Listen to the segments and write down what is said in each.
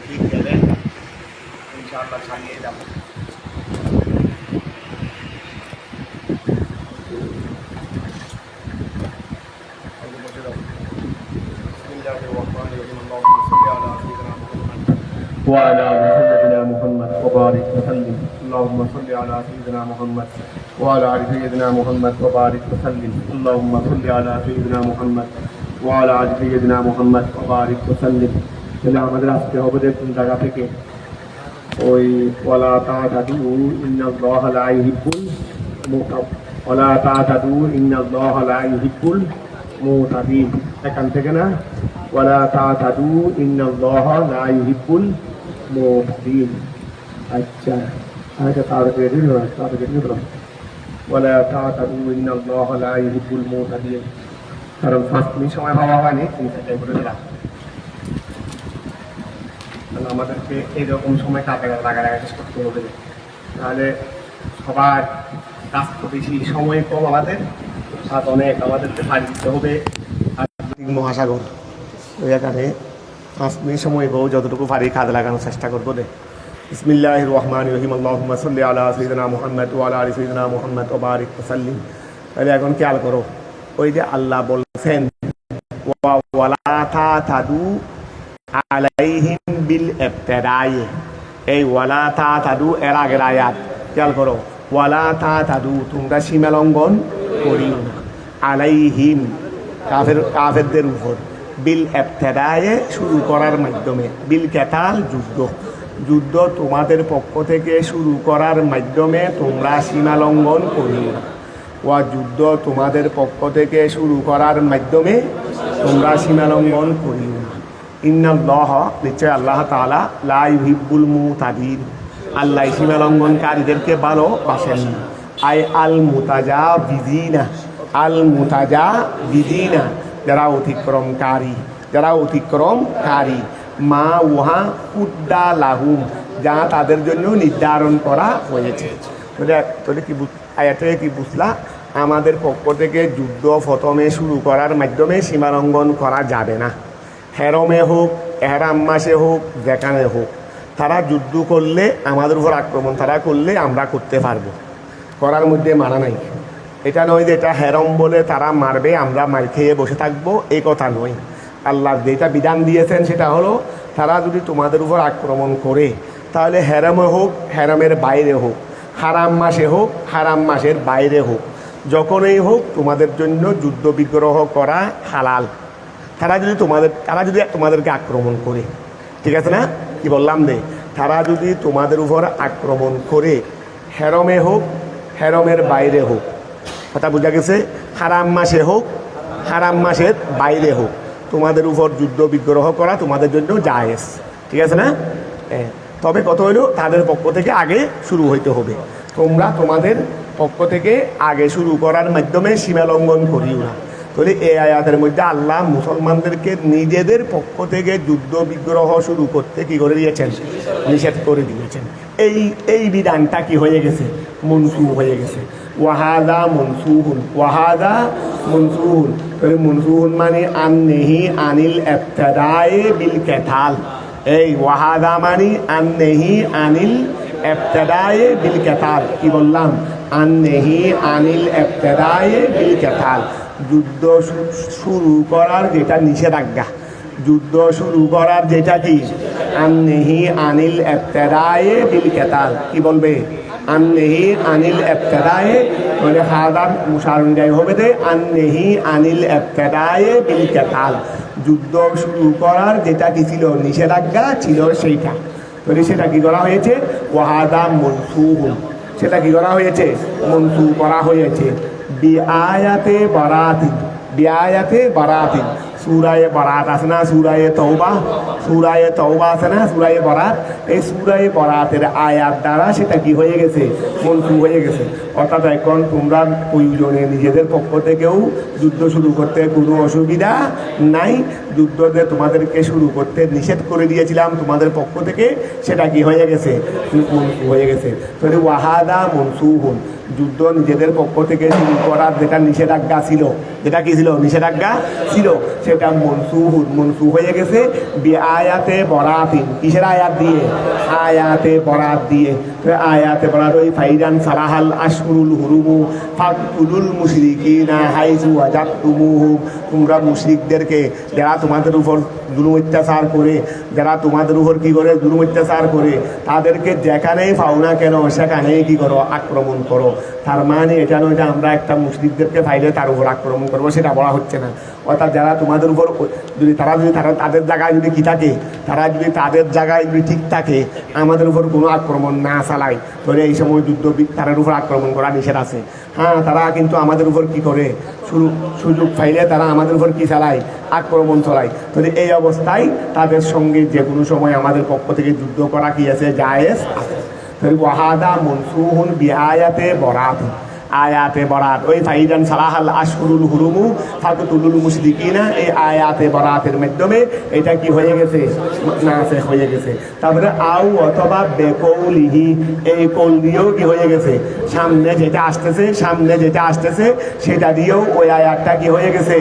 ঠিক গেলে ইনশাআল্লাহ চালিয়ে যাব। وعلى سيدنا محمد وبارك وسلم. اللهم صل على سيدنا محمد وعلى ال سيدنا محمد وبارك وسلم. اللهم صل على سيدنا محمد وعلى ال سيدنا محمد وبارك وسلم. তাহলে আমাদের আসতে হবে কোন জায়গা থেকে? ওই ওয়ালা তা'তাদু ইন্নাল্লাহা লা ইউহিব্বুল ওয়ালা তা'তাদু ইন্নাল্লাহা লা ইউহিব্বুল মুতাদিন, এখান থেকে না? ওয়ালা তা'তাদু ইন্নাল্লাহা লা ইউহিব্বুল মুতাদিন। আচ্ছা, আচ্ছা, তাড়াতাড়ি ওয়ালা তা'তাদু ইন্নাল্লাহা লা ইউহিব্বুল মুতাদিন। কারণ 5 মিনিট সময় পাওয়া হয়নি, তুমি সেটাই করে দিলাম। আমাদেরকে এইরকম সময় লাগালাগি শেষ করতে হবে, তাহলে সবার কাজ তো বেশি, সময় কম, আমাদের কাজ অনেক, আমাদেরকে পাড়ি দিতে হবে আটলান্টিক মহাসাগর। ওই এখানে 5 মিনিট সময় বউ যতটুকু পারি কাজে লাগানোর চেষ্টা করবো। বিসমিল্লাহির রহমানির রহিম। আল্লাহুম্মা সাল্লি আলা সাইয়্যিদিনা মুহাম্মদ ওয়া আলা আলি সাইয়্যিদিনা মুহাম্মদ ওয়া বারিক ওয়া সাল্লিম। তাহলে এখন খেয়াল করো, ওই যে আল্লাহ বলছেন ওয়ালা তা'তাদু আলাইহিম বিল ইবতিদাই, এই ওয়ালা তা'তাদু এর আগের আয়াত খেয়াল করো, ওয়ালা তা'তাদু তোমরা সীমা লঙ্ঘন করিও না, আলাইহিম কাফেরদের উপর, বিল ইবতিদাই শুরু করার মাধ্যমে, বিল কিতাল যুদ্ধ তোমাদের পক্ষ থেকে শুরু করার মাধ্যমে তোমরা সীমা লঙ্ঘন করিও না। ওয়া যুদ্ধ তোমাদের পক্ষ থেকে শুরু করার মাধ্যমে তোমরা সীমা লঙ্ঘন করিও না। ইন্নাল্লাহ নিশ্চয় আল্লাহ তাআলা লা ইউহিব্বুল মুতাদিন, আল্লাহ সীমা লঙ্ঘনকারীদেরকে ভালোবাসেন না। আই আল মুতাজাবিজিনা, যারা অতিক্রমকারী, মা উহা উদ্দা লাহুম, যা তাদের জন্য নির্ধারণ করা হয়েছে। তোলে কি আয়াতে কি বুঝলা? আমাদের পক্ষ থেকে যুদ্ধ প্রথমে শুরু করার মাধ্যমে সীমালঙ্ঘন করা যাবে না। হেরমে হোক, এহরাম মাসে হোক, যেখানে হোক, তারা যুদ্ধ করলে, আমাদের উপর আক্রমণ তারা করলে আমরা করতে পারবো, করার মধ্যে মানা নাই। এটা নয় যে এটা হেরম বলে তারা মারবে, আমরা মার খেয়ে বসে থাকবো, এই কথা নয়। আল্লাহ যেটা বিধান দিয়েছেন সেটা হলো, তারা যদি তোমাদের উপর আক্রমণ করে, তাহলে হেরমে হোক, হেরমের বাইরে হোক, হারাম মাসে হোক, হারাম মাসের বাইরে হোক, যখনই হোক তোমাদের জন্য যুদ্ধ বিগ্রহ করা হালাল। তারা যদি তোমাদেরকে আক্রমণ করে, ঠিক আছে না? কি বললাম রে? তারা যদি তোমাদের উপর আক্রমণ করে, হেরমে হোক, হেরমের বাইরে হোক, কথা বোঝা গেছে? হারাম মাসে হোক, হারাম মাসের বাইরে হোক, তোমাদের উপর যুদ্ধ বিগ্রহ করা তোমাদের জন্য জায়েজ, ঠিক আছে না? তবে কত হইল, তাদের পক্ষ থেকে আগে শুরু হইতে হবে। তোমরা তোমাদের পক্ষ থেকে আগে শুরু করার মাধ্যমে সীমা লঙ্ঘন করিও না। তাহলে এই আয়াতের মধ্যে আল্লাহ মুসলমানদেরকে নিজেদের পক্ষ থেকে যুদ্ধ বিগ্রহ শুরু করতে কি করে দিয়েছেন? নিষেধ করে দিয়েছেন। এই বিধানটা কি হয়ে গেছে? মনসুখ হয়ে গেছে। ওয়াহাদা মনসুহুন, তাহলে মনসুহুন মানে আননেহি আনিল ইবতিদায়ে বিল কিতাল। এই ওয়াহাদা মানে আননেহি আনিল ইবতিদায়ে বিল কিতাল। কি বললাম? আননেহি আনিল ইবতিদায়ে বিল কিতাল, যুদ্ধ শুরু করার যেটা নিষেধাজ্ঞা, যুদ্ধ শুরু করার যেটা কি? আননেহি আনিল ইবতিদায়ে বিল কিতাল। কি বলবে? আননেহি আনিল ইবতিদায়ে, মানে হাদার মুসারুনজাই হবে যে আননেহি আনিল ইবতিদায়ে বিল কিতাল, যুদ্ধ শুরু করার যেটা কি ছিল? নিষেধাজ্ঞা ছিল সেইটা। তাহলে সেটা কি করা হয়েছে? ওয়াহাদা মনসুহুন, সেটা কি করা হয়েছে? মনসুখ করা হয়েছে। বিআয়াতে বারাতিন, সূরায়ে বারাত আছে না? সূরায়ে তওবা আছে না? সূরায়ে বারাত, এই সূরায়ে বারাতের আয়াত দ্বারা সেটা কি হয়ে গেছে? মনসুখ হয়ে গেছে। অর্থাৎ এখন তোমরা প্রয়োজনে নিজেদের পক্ষ থেকেও যুদ্ধ শুরু করতে কোনো অসুবিধা নাই। যুদ্ধ যে তোমাদেরকে শুরু করতে নিষেধ করে দিয়েছিলাম তোমাদের পক্ষ থেকে, সেটা কি হয়ে গেছে? মনসুখ হয়ে গেছে। তাহলে ওয়াহাদা মনসুহুন, যুদ্ধ নিজেদের পক্ষ থেকে শুরু করার যেটা নিষেধাজ্ঞা ছিল, যেটা কি ছিল নিষেধাজ্ঞা ছিল, সেটা মনসুখ হয়ে গেছে আয়াতে বরাতিন। কিসের আয়াত দিয়ে? আয়াতে বরাত দিয়ে। আয়াতে বরাত ওই ফাইজান সালাহাল আশহুরুল হুরুমু ফাকতুলুল মুশরিকিনা হাইসু ওয়াজাদতুমুহুম, তোমরা মুশরিকদেরকে যারা তোমাদের উপর জুলুম অত্যাচার করে, যারা তোমাদের উপর কি করে জুলুম অত্যাচার করে, তাদেরকে যেখানেই পাও না কেন সেখানেই কি করো? আক্রমণ করো। তার মানে এটা নয় যে আমরা একটা মুশরিকদেরকে পাইলে তার উপর আক্রমণ করবো, সেটা বলা হচ্ছে না। অর্থাৎ যারা তোমাদের উপর যদি তারা তাদের জায়গায় যদি কি থাকে, তারা যদি তাদের জায়গায় যদি ঠিক থাকে, আমাদের উপর কোনো আক্রমণ না চালায়, তাহলে এই সময় যুদ্ধ তাদের উপর আক্রমণ করা নিষেধ আছে। হ্যাঁ, তারা কিন্তু আমাদের উপর কি করে সুযোগ পাইলে তারা আমাদের উপর কি চালায়? আক্রমণ চালায়। তাহলে এই অবস্থায় তাদের সঙ্গে যে কোনো সময় আমাদের পক্ষ থেকে যুদ্ধ করা কি আছে? জায়েজ আছে। তাহলে ওয়াহাদা মনসুহুন বিআয়াতে বরাত। আয়াতে বরাত ওই ফাইজান সালাহাল আশহুরুল হুরুমু ফাকতুলুল মুশরিকিনা, এই আয়াতে বরাতের মাধ্যমে এটা কি হয়ে গেছে? নাসিখ হয়ে গেছে। তারপরে আউ অথবা বেকৌলিহি, এই কৌল দিয়েও কি হয়ে গেছে? সামনে যেটা আসতেছে সেটা দিয়েও ওই আয়াতটা কি হয়ে গেছে?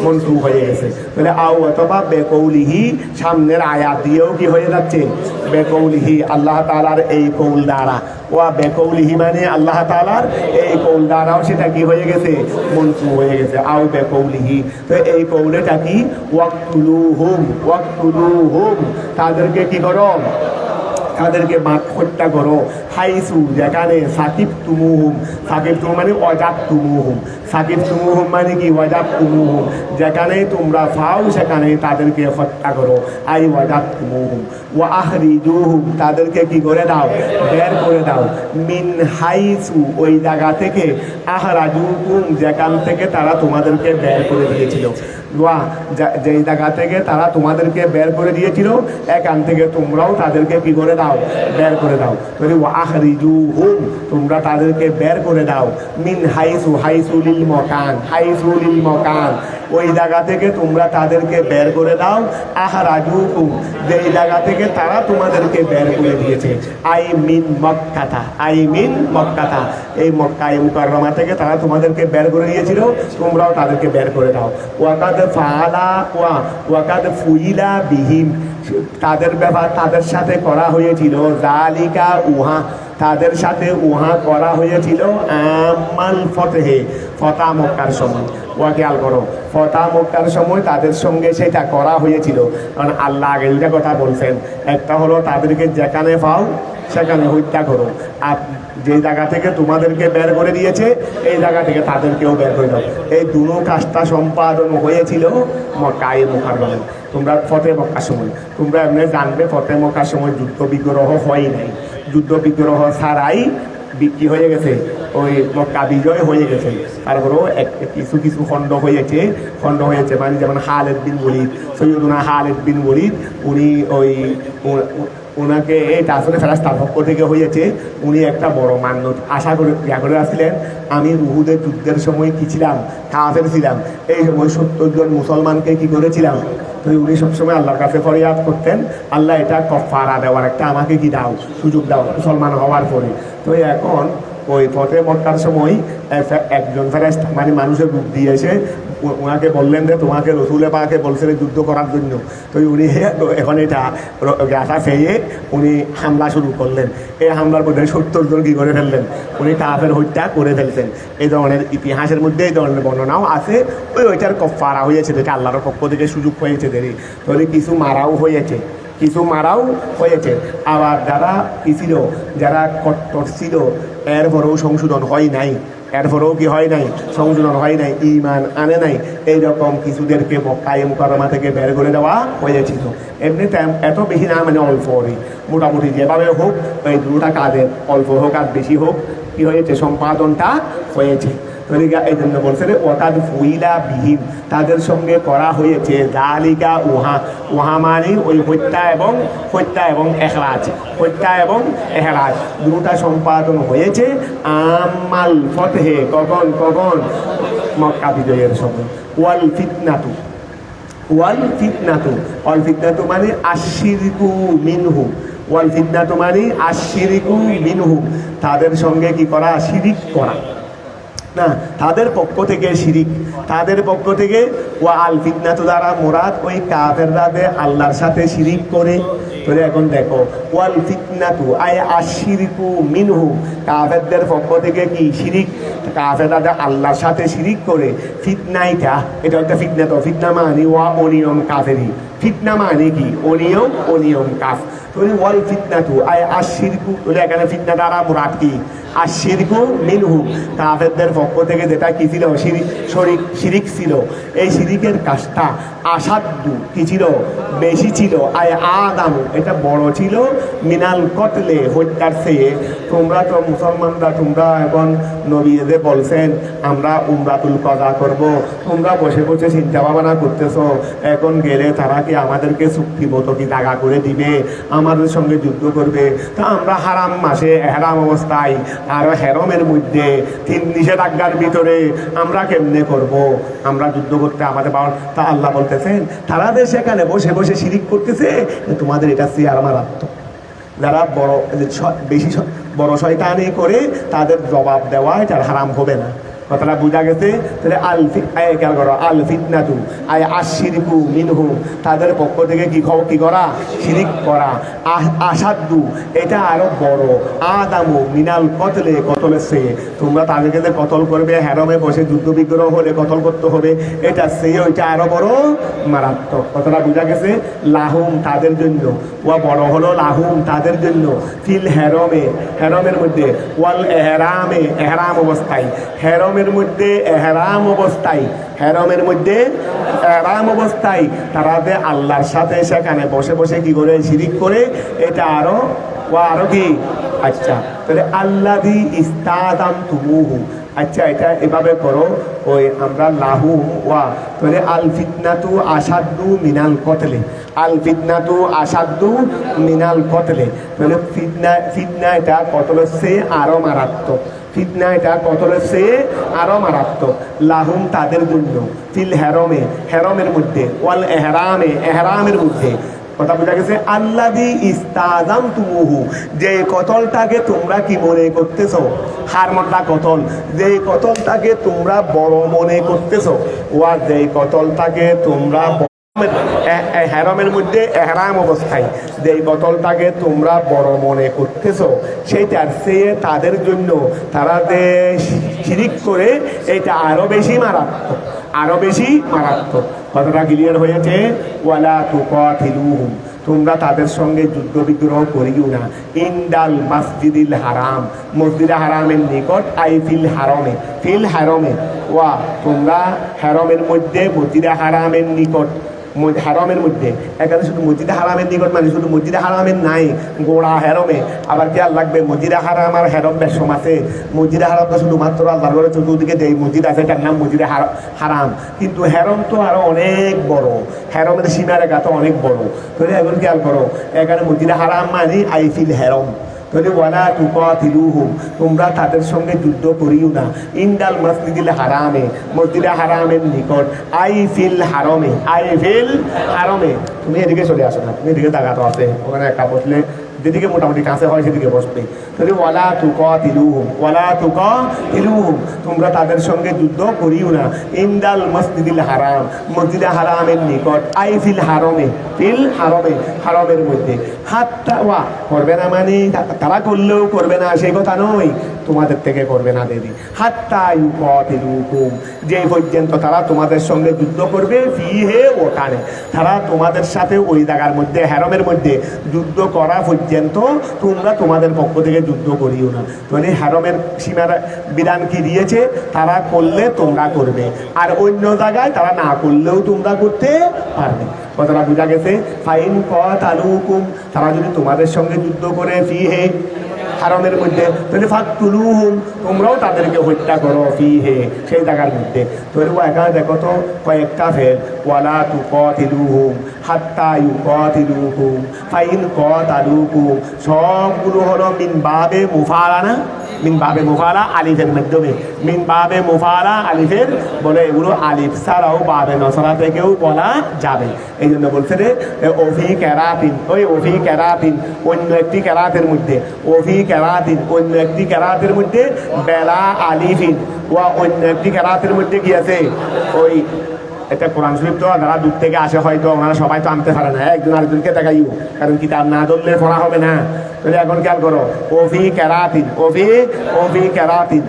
মনসুখ হয়ে গেছে। তাহলে আউ অথবা বেকৌলিহি, সামনের আয়াত দিয়েও কি হয়ে যাচ্ছে? বেকৌলিহি, আল্লাহ তাআলার এই কৌল দ্বারা। ওয়া বেকৌলিহি মানে আল্লাহ তাআলার এই কৌল দ্বারাও সেটা কি হয়ে গেছে? মনসুখ হয়ে গেছে। আউ বেকৌলিহি, তো এই কৌলটা কি? ওয়াকতুলুহুম, তাদেরকে কি করো? তাদেরকে হত্যা করো। হাইসু, যেখানে সাকিবতুমুহুম, সাকিবতুম মানে ওয়াজাদতুমুহুম, সাকিবতুমুহুম মানে কি? ওয়াজাদতুমুহুম, যেখানে তোমরা পাও সেখানে তাদেরকে হত্যা করো। আই ওয়াজাদতুমুহুম ওয়া আখরিজুহুম, তাদেরকে কি করে দাও? বের করে দাও। মিন হাইসু, ওই জায়গা থেকে, আখরাজুকুম, যেখান থেকে তারা তোমাদেরকে বের করে দিয়েছিল। যেই জায়গা থেকে তারা তোমাদেরকে বের করে দিয়েছিল, এখান থেকে তোমরাও তাদেরকে কি করে দাও? বের করে দাও। আখরিজুহুম, তোমরা তাদেরকে বের করে দাও। মিন হাইসু, হাইসুলিল মকান, হাইসুলিল মকান, ওই জায়গা থেকে তোমরা তাদেরকে বের করে দাও। আখরাজুকুম, যেই জায়গা থেকে তারা তোমাদেরকে বের করে দিয়েছে। আই মিন মক্কাতা, আই মিন মক্কাতা, এই মক্কায়ে মুকাররমা থেকে তারা তোমাদেরকে বের করে দিয়েছিল, তোমরাও তাদেরকে বের করে দাও। ওয়াকাদ ফুইলা বিহিম, তাদের ব্যাপার তাদের সাথে করা হয়েছিল। জালিকা, উহা, তাদের সাথে উহা করা হয়েছিল। আমাল ফতেহে, ফতা মক্কার সময়। ওয়া খেয়াল করো, ফতা মক্কার সময় তাদের সঙ্গে সেটা করা হয়েছিল। কারণ আল্লাহ আগে দুইটা কথা বলছেন, একটা হলো তাদেরকে যেখানে পাও সেখানে হত্যা করো, আর যে জায়গা থেকে তোমাদেরকে বের করে দিয়েছে এই জায়গা থেকে তাদেরকেও বের করে দাও। এই দুটো কাজটা সম্পাদন হয়েছিল মক্কায়ে মুকাররমায়। তোমরা ফতে মক্কার সময় তোমরা এমনি জানবে, ফতে মক্কার সময় যুদ্ধ বিগ্রহ হয় নাই। যুদ্ধ বিগ্রহ ছাড়াই বিক্রি হয়ে গেছে, ওই মক্কা বিজয় হয়ে গেছে। তারপরেও কিছু খণ্ড হয়েছে মানে যেমন খালিদ বিন ওয়ালিদ, সৈয়দনা খালিদ বিন ওয়ালিদ, উনি ওনাকে এটা আসলে ফেরেশতার পক্ষ থেকে হয়েছে। উনি একটা বড় মান্য আশা করে আসছিলেন, আমি উহুদের যুদ্ধের সময় কি ছিলাম? কাফের ছিলাম। এই সময় 70 জন মুসলমানকে কি করেছিলাম? তো উনি সবসময় আল্লাহর কাছে ফরিয়াদ করতেন, আল্লাহ এটা কফারা দেওয়ার একটা আমাকে কি দাও, সুযোগ দাও মুসলমান হওয়ার পরে। তো এখন ওই ফতে মক্কার সময় একজন ফেরেশতা মানে মানুষের রূপ দিয়ে এসে ওনাকে বললেন যে তোমাকে রসুলে পাকে বলছিলেন যুদ্ধ করার জন্য। তো উনি এখন এটা গাছা ফেয়ে উনি হামলা শুরু করলেন। এই হামলার মধ্যে 70 জন কী করে ফেললেন? উনি কাফের হত্যা করে ফেলছেন। এই ধরনের ইতিহাসের মধ্যে এই ধরনের বর্ণনাও আছে। ওইটার কফারা হয়েছে, যেটা আল্লাহর পক্ষ থেকে সুযোগ হয়েছে দেরি, তাহলে কিছু মারাও হয়েছে। আবার যারা কি ছিল, যারা কট্টর ছিল, এরপরেও সংশোধন হয় নাই, সংশোধন হয় নাই, ঈমান আনে নাই, এইরকম কিছুদেরকে মক্কায়ে মুকাররমা থেকে বের করে দেওয়া হয়েছিল। এমনিতে এত বেশি না, মানে অল্পই, মোটামুটি যেভাবে হোক এই দুটা কাজের অল্প হোক আর বেশি হোক কি হয়েছে? সম্পাদনটা হয়েছে। এই জন্য বলছে ওয়াকাদ ফুইলা বিহিম, তাদের সঙ্গে করা হয়েছে। জালিকা, উহা মানে ওই হত্যা এবং এহরাজ দুটা সম্পাদন হয়েছে। আমাল ফতহে, কখন মক্কা বিজয়ের সময়। ওয়াল ফিতনাতু মানে আশিরকু মিনহু, ওয়াল ফিতনাতু মানে আশরিকু মিনহু, তাদের সঙ্গে কি করা, শিরিক করা না, তাদের পক্ষ থেকে শিরিক, তাদের পক্ষ থেকে। ওয়া আল ফিতনাতু দ্বারা মুরাদ ওই কাফেররা যে আল্লাহর সাথে শিরিক করে। তাহলে এখন দেখো ওয়াল ফিতনাতু আই আশরিকু মিনহু, কাফেরদের পক্ষ থেকে কি শিরিক, কাফেররা যে আল্লাহর সাথে শিরিক করে। ফিতনাইটা এটা একটা ফিতনা, তো ফিতনা মানে ওয়া অনিয়ম কাফেরি, ফিতনা মানে কি অনিয়ম, অনিয়ম কাফ। তাহলে ওয়াল ফিতনাতু আই আশরিকু, তাহলে এখানে ফিতনা দ্বারা মুরাদ কি, আশরিকু মিনহু, কাফেরদের পক্ষ থেকে যেটা কি ছিল, শিরিক ছিল। এই শিরিকের কাজটা আসাদ্দু কি ছিল, বেশি ছিল। আয় আদামু এটা বড় ছিল, মিনাল কতলে হত্যার চেয়ে। তোমরা তো মুসলমানরা, তোমরা এখন নবীদের বলছেন আমরা উমরাতুল কজা করব, তোমরা বসে বসে চিন্তা ভাবনা করতেছো এখন গেলে তারা কি আমাদেরকে চুক্তিমতো কি দাগা করে দিবে, আমাদের সঙ্গে যুদ্ধ করবে। তা আমরা হারাম মাসে হেরাম অবস্থায় আর হেরমের মধ্যে 3 নিষেধাজ্ঞার ভিতরে আমরা কেমনে করব, আমরা যুদ্ধ করতে আমাদের পাওয়ার। তা আল্লাহ বলতেছেন তারা যে সেখানে বসে বসে শিরিক করতেছে, তোমাদের এটা চেয়ার মারাত্মক। যারা বড় বেশি বড় শয়তানি করে তাদের জবাব দেওয়া এটা হারাম হবে না, কথাটা বোঝা গেছে। তাহলে খেয়াল করো, আল ফিতনাতু আয় আশরিকু মিনহু, তাদের পক্ষ থেকে কি করা, শিরিক করা। আসাদ্দু এটা আরো বড়, আদামু মিনাল কতলে কতলের চেয়ে। তোমরা তাদেরকে যে কতল করবে, হেরমে বসে যুদ্ধ বিগ্রহ হলে কতল করতে হবে, এটা চেয়ে ওইটা আরো বড় মারাত্মক, কথাটা বোঝা গেছে। লাহুম তাদের জন্য, ওয়া বড় হলো লাহুম তাদের জন্য, ফিল হেরমে হেরমের মধ্যে, ওয়াল এহরামে এহরাম অবস্থায়, হেরমের মধ্যে এহরাম অবস্থায়, হেরমের মধ্যে এহরাম অবস্থায় তারা যে আল্লাহর সাথে সেখানে বসে বসে কি করে শিরিক করে, এটা আরো কি। আচ্ছা তাহলে আল্লাযী ইস্তাযামতুমুহু, আচ্ছা এটা এভাবে করো, ওই আমরা লাহু ওয়া, তাহলে আল ফিতনাতু আসাদ্দু মিনাল কতলে, আল ফিতনাতু আসাদ্দু মিনাল কতলে। তাহলে ফিতনা এটা কতলের চেয়ে আরো মারাত্মক, ফিতনা এটা কতলের চেয়ে আরো মারাত্মক। লাহুম তাদের জন্য, ফিল হেরমে হেরমের মধ্যে, ওয়াল এহরামে এহরামের মধ্যে, কথা বোঝা গেছে। আল্লাযী ইস্তাযামতুমুহু, যে কতলটাকে তোমরা কি মনে করতেছো, হারমটা কতল, যে কতলটাকে তোমরা বড় মনে করতেছো, ওয়া যে কতলটাকে তোমরা হেরমের মধ্যে এহরাম অবস্থায় যে বোতলটাকে তোমরা বড় মনে করতেছো, সেইটার চেয়ে তাদের জন্য তারা যে শিরিক করে এটা আরো বেশি মারাত্মক, আরো বেশি মারাত্মক। কথাটা ক্লিয়ার হয়েছে। ওয়ালা তুকাতিলুহুম, তোমরা তাদের সঙ্গে যুদ্ধ বিগ্রহ করিও না। ইন্দাল মসজিদিল হারাম, মসজিদে হারামের নিকট, আই ফিল হারমে, ফিল হারমে ওয়া, তোমরা হারমের মধ্যে, মসজিদে হারামের নিকট, হারমের মধ্যে। এখানে শুধু মসজিদে হারামের নিকট মানে শুধু মসজিদে হারামের নাই, গোড়া হেরমে। আবার খেয়াল রাখবে মসজিদে হারাম আর হেরম বেশম আছে। মসজিদে হারামটা শুধুমাত্র আল্লাহর ঘরে চতুর্দিকে যে মসজিদ আছে তার নাম মসজিদে হারাম, কিন্তু হেরম তো আরো অনেক বড়, হেরমের সীমারেখা তো অনেক বড়। তাহলে এখন খেয়াল করো, এখানে মসজিদে হারাম মানে আইফিল হেরম। তাহলে ওয়ালা তুকাতিলুহুম, তোমরা তাদের সঙ্গে যুদ্ধ করিও না। ইন্দাল মসজিদিল হারামে, মসজিদে হারামের নিকট, আই ফিল হারমে, আই ফিল হারমে। তুমি এদিকে চলে আসো না, তুমি এদিকে দাগাতো আছে, ওখানে একা বসলে যেদিকে মোটামুটি কাছে হয় সেদিকে বসবে। তাহলে ওয়ালা তুকাতিলুহুম, ওয়ালা তুকাতিলুহুম, তোমরা তাদের সঙ্গে যুদ্ধ করিও না। ইন্দাল মসজিদিল হারাম, মসজিদে হারামের নিকট, আই ফিল হারমে, ফিল হারমে, হারমের মধ্যে। হাত্তা ওয়া করবে না মানে তারা করলেও করবে না সেই কথা নয়, তোমাদের থেকে করবে না দেবী। হাত্তা ইউকাতিলুকুম, যে পর্যন্ত তারা তোমাদের সঙ্গে যুদ্ধ করবে, ফিহে ওখানে, তারা তোমাদের সাথে ওই জায়গার মধ্যে হেরমের মধ্যে যুদ্ধ করা পর্যন্ত তোমরা তোমাদের পক্ষ থেকে যুদ্ধ করিও না। মানে হেরমের সীমার বিধান কি দিয়েছে, তারা করলে তোমরা করবে, আর অন্য জায়গায় তারা না করলেও তোমরা করতে পারবে। কথাটা বোঝা গেছে। ফাইন কাতালুকুম, তারা যদি তোমাদের সঙ্গে যুদ্ধ করে ফিহে হারমের মধ্যে, তাহলে ফাকতুলুহুম, তোমরাও তাদেরকে হত্যা করো ফিহে, সেই জায়গার মধ্যে। তাহলে এখানে দেখো তো কয়েকটা ফেল, ওয়ালা তুকাতিলুহুম হাত্তা ইউকাতিলুকুম ফাইন কাতালুকুম, সবগুলো হলো মিন বাবে মুফালানা, মিন বাবে মুফালা আলিফের মাধ্যমে, মিন বাবে মুফালা আলিফের বলে এগুলো আলিফ ছাড়াও বাবে নসরা থেকেও বলা যাবে। এই জন্য বলছে যে ওফি কেরাতিন, ওই ওফি কেরাতিন অন্য একটি কেরাতের মধ্যে, ওফি কেরাতিন অন্য একটি কেরাতের মধ্যে বেলা আলিফিন, ওয়া অন্য একটি কেরাতের মধ্যে কি আছে ওই এটা কোরআন শরীফ তো যারা দূর থেকে আসে হয়তো ওনারা সবাই তো আনতে পারে না, একজন আরেকজনকে দেখাইও, কারণ কিতাব না ধরলে পড়া হবে না। তাহলে এখন খেয়াল করো ওফি কেরাতিন, ওফি কেরাতিন,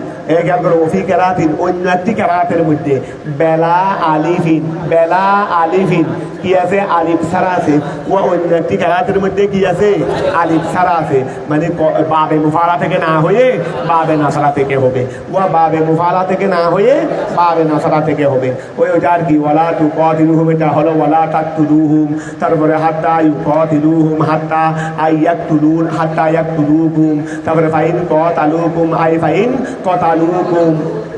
খেয়াল করো ওফি কেরাতিন অন্য একটি কেরাতের মধ্যে বেলা আলিফিন, বেলা আলিফিন কি আছে আলিফ ছাড়া আছে, ও অন্য একটি কেরাতের মধ্যে কি আছে আলিফ ছাড়া আছে, মানে বাবে মুফালা থেকে না হয়ে বাবে নসরা থেকে হবে, ও বাবে মুফালা থেকে না হয়ে বাবে নসরা থেকে হবে। ওই ওইটা আর কি ওয়ালা তুকাতিলুহুম, এটা হলো ওয়ালা তাকতুলুহুম, তারপরে হাত্তা ইউকাতিলুহুম হাত্তা আইয়াকতুলুন হাত্তা ইয়াকতুলুকুম, তারপরে ফাইন কাতালুকুম আই ফাইন কাতালুকুম,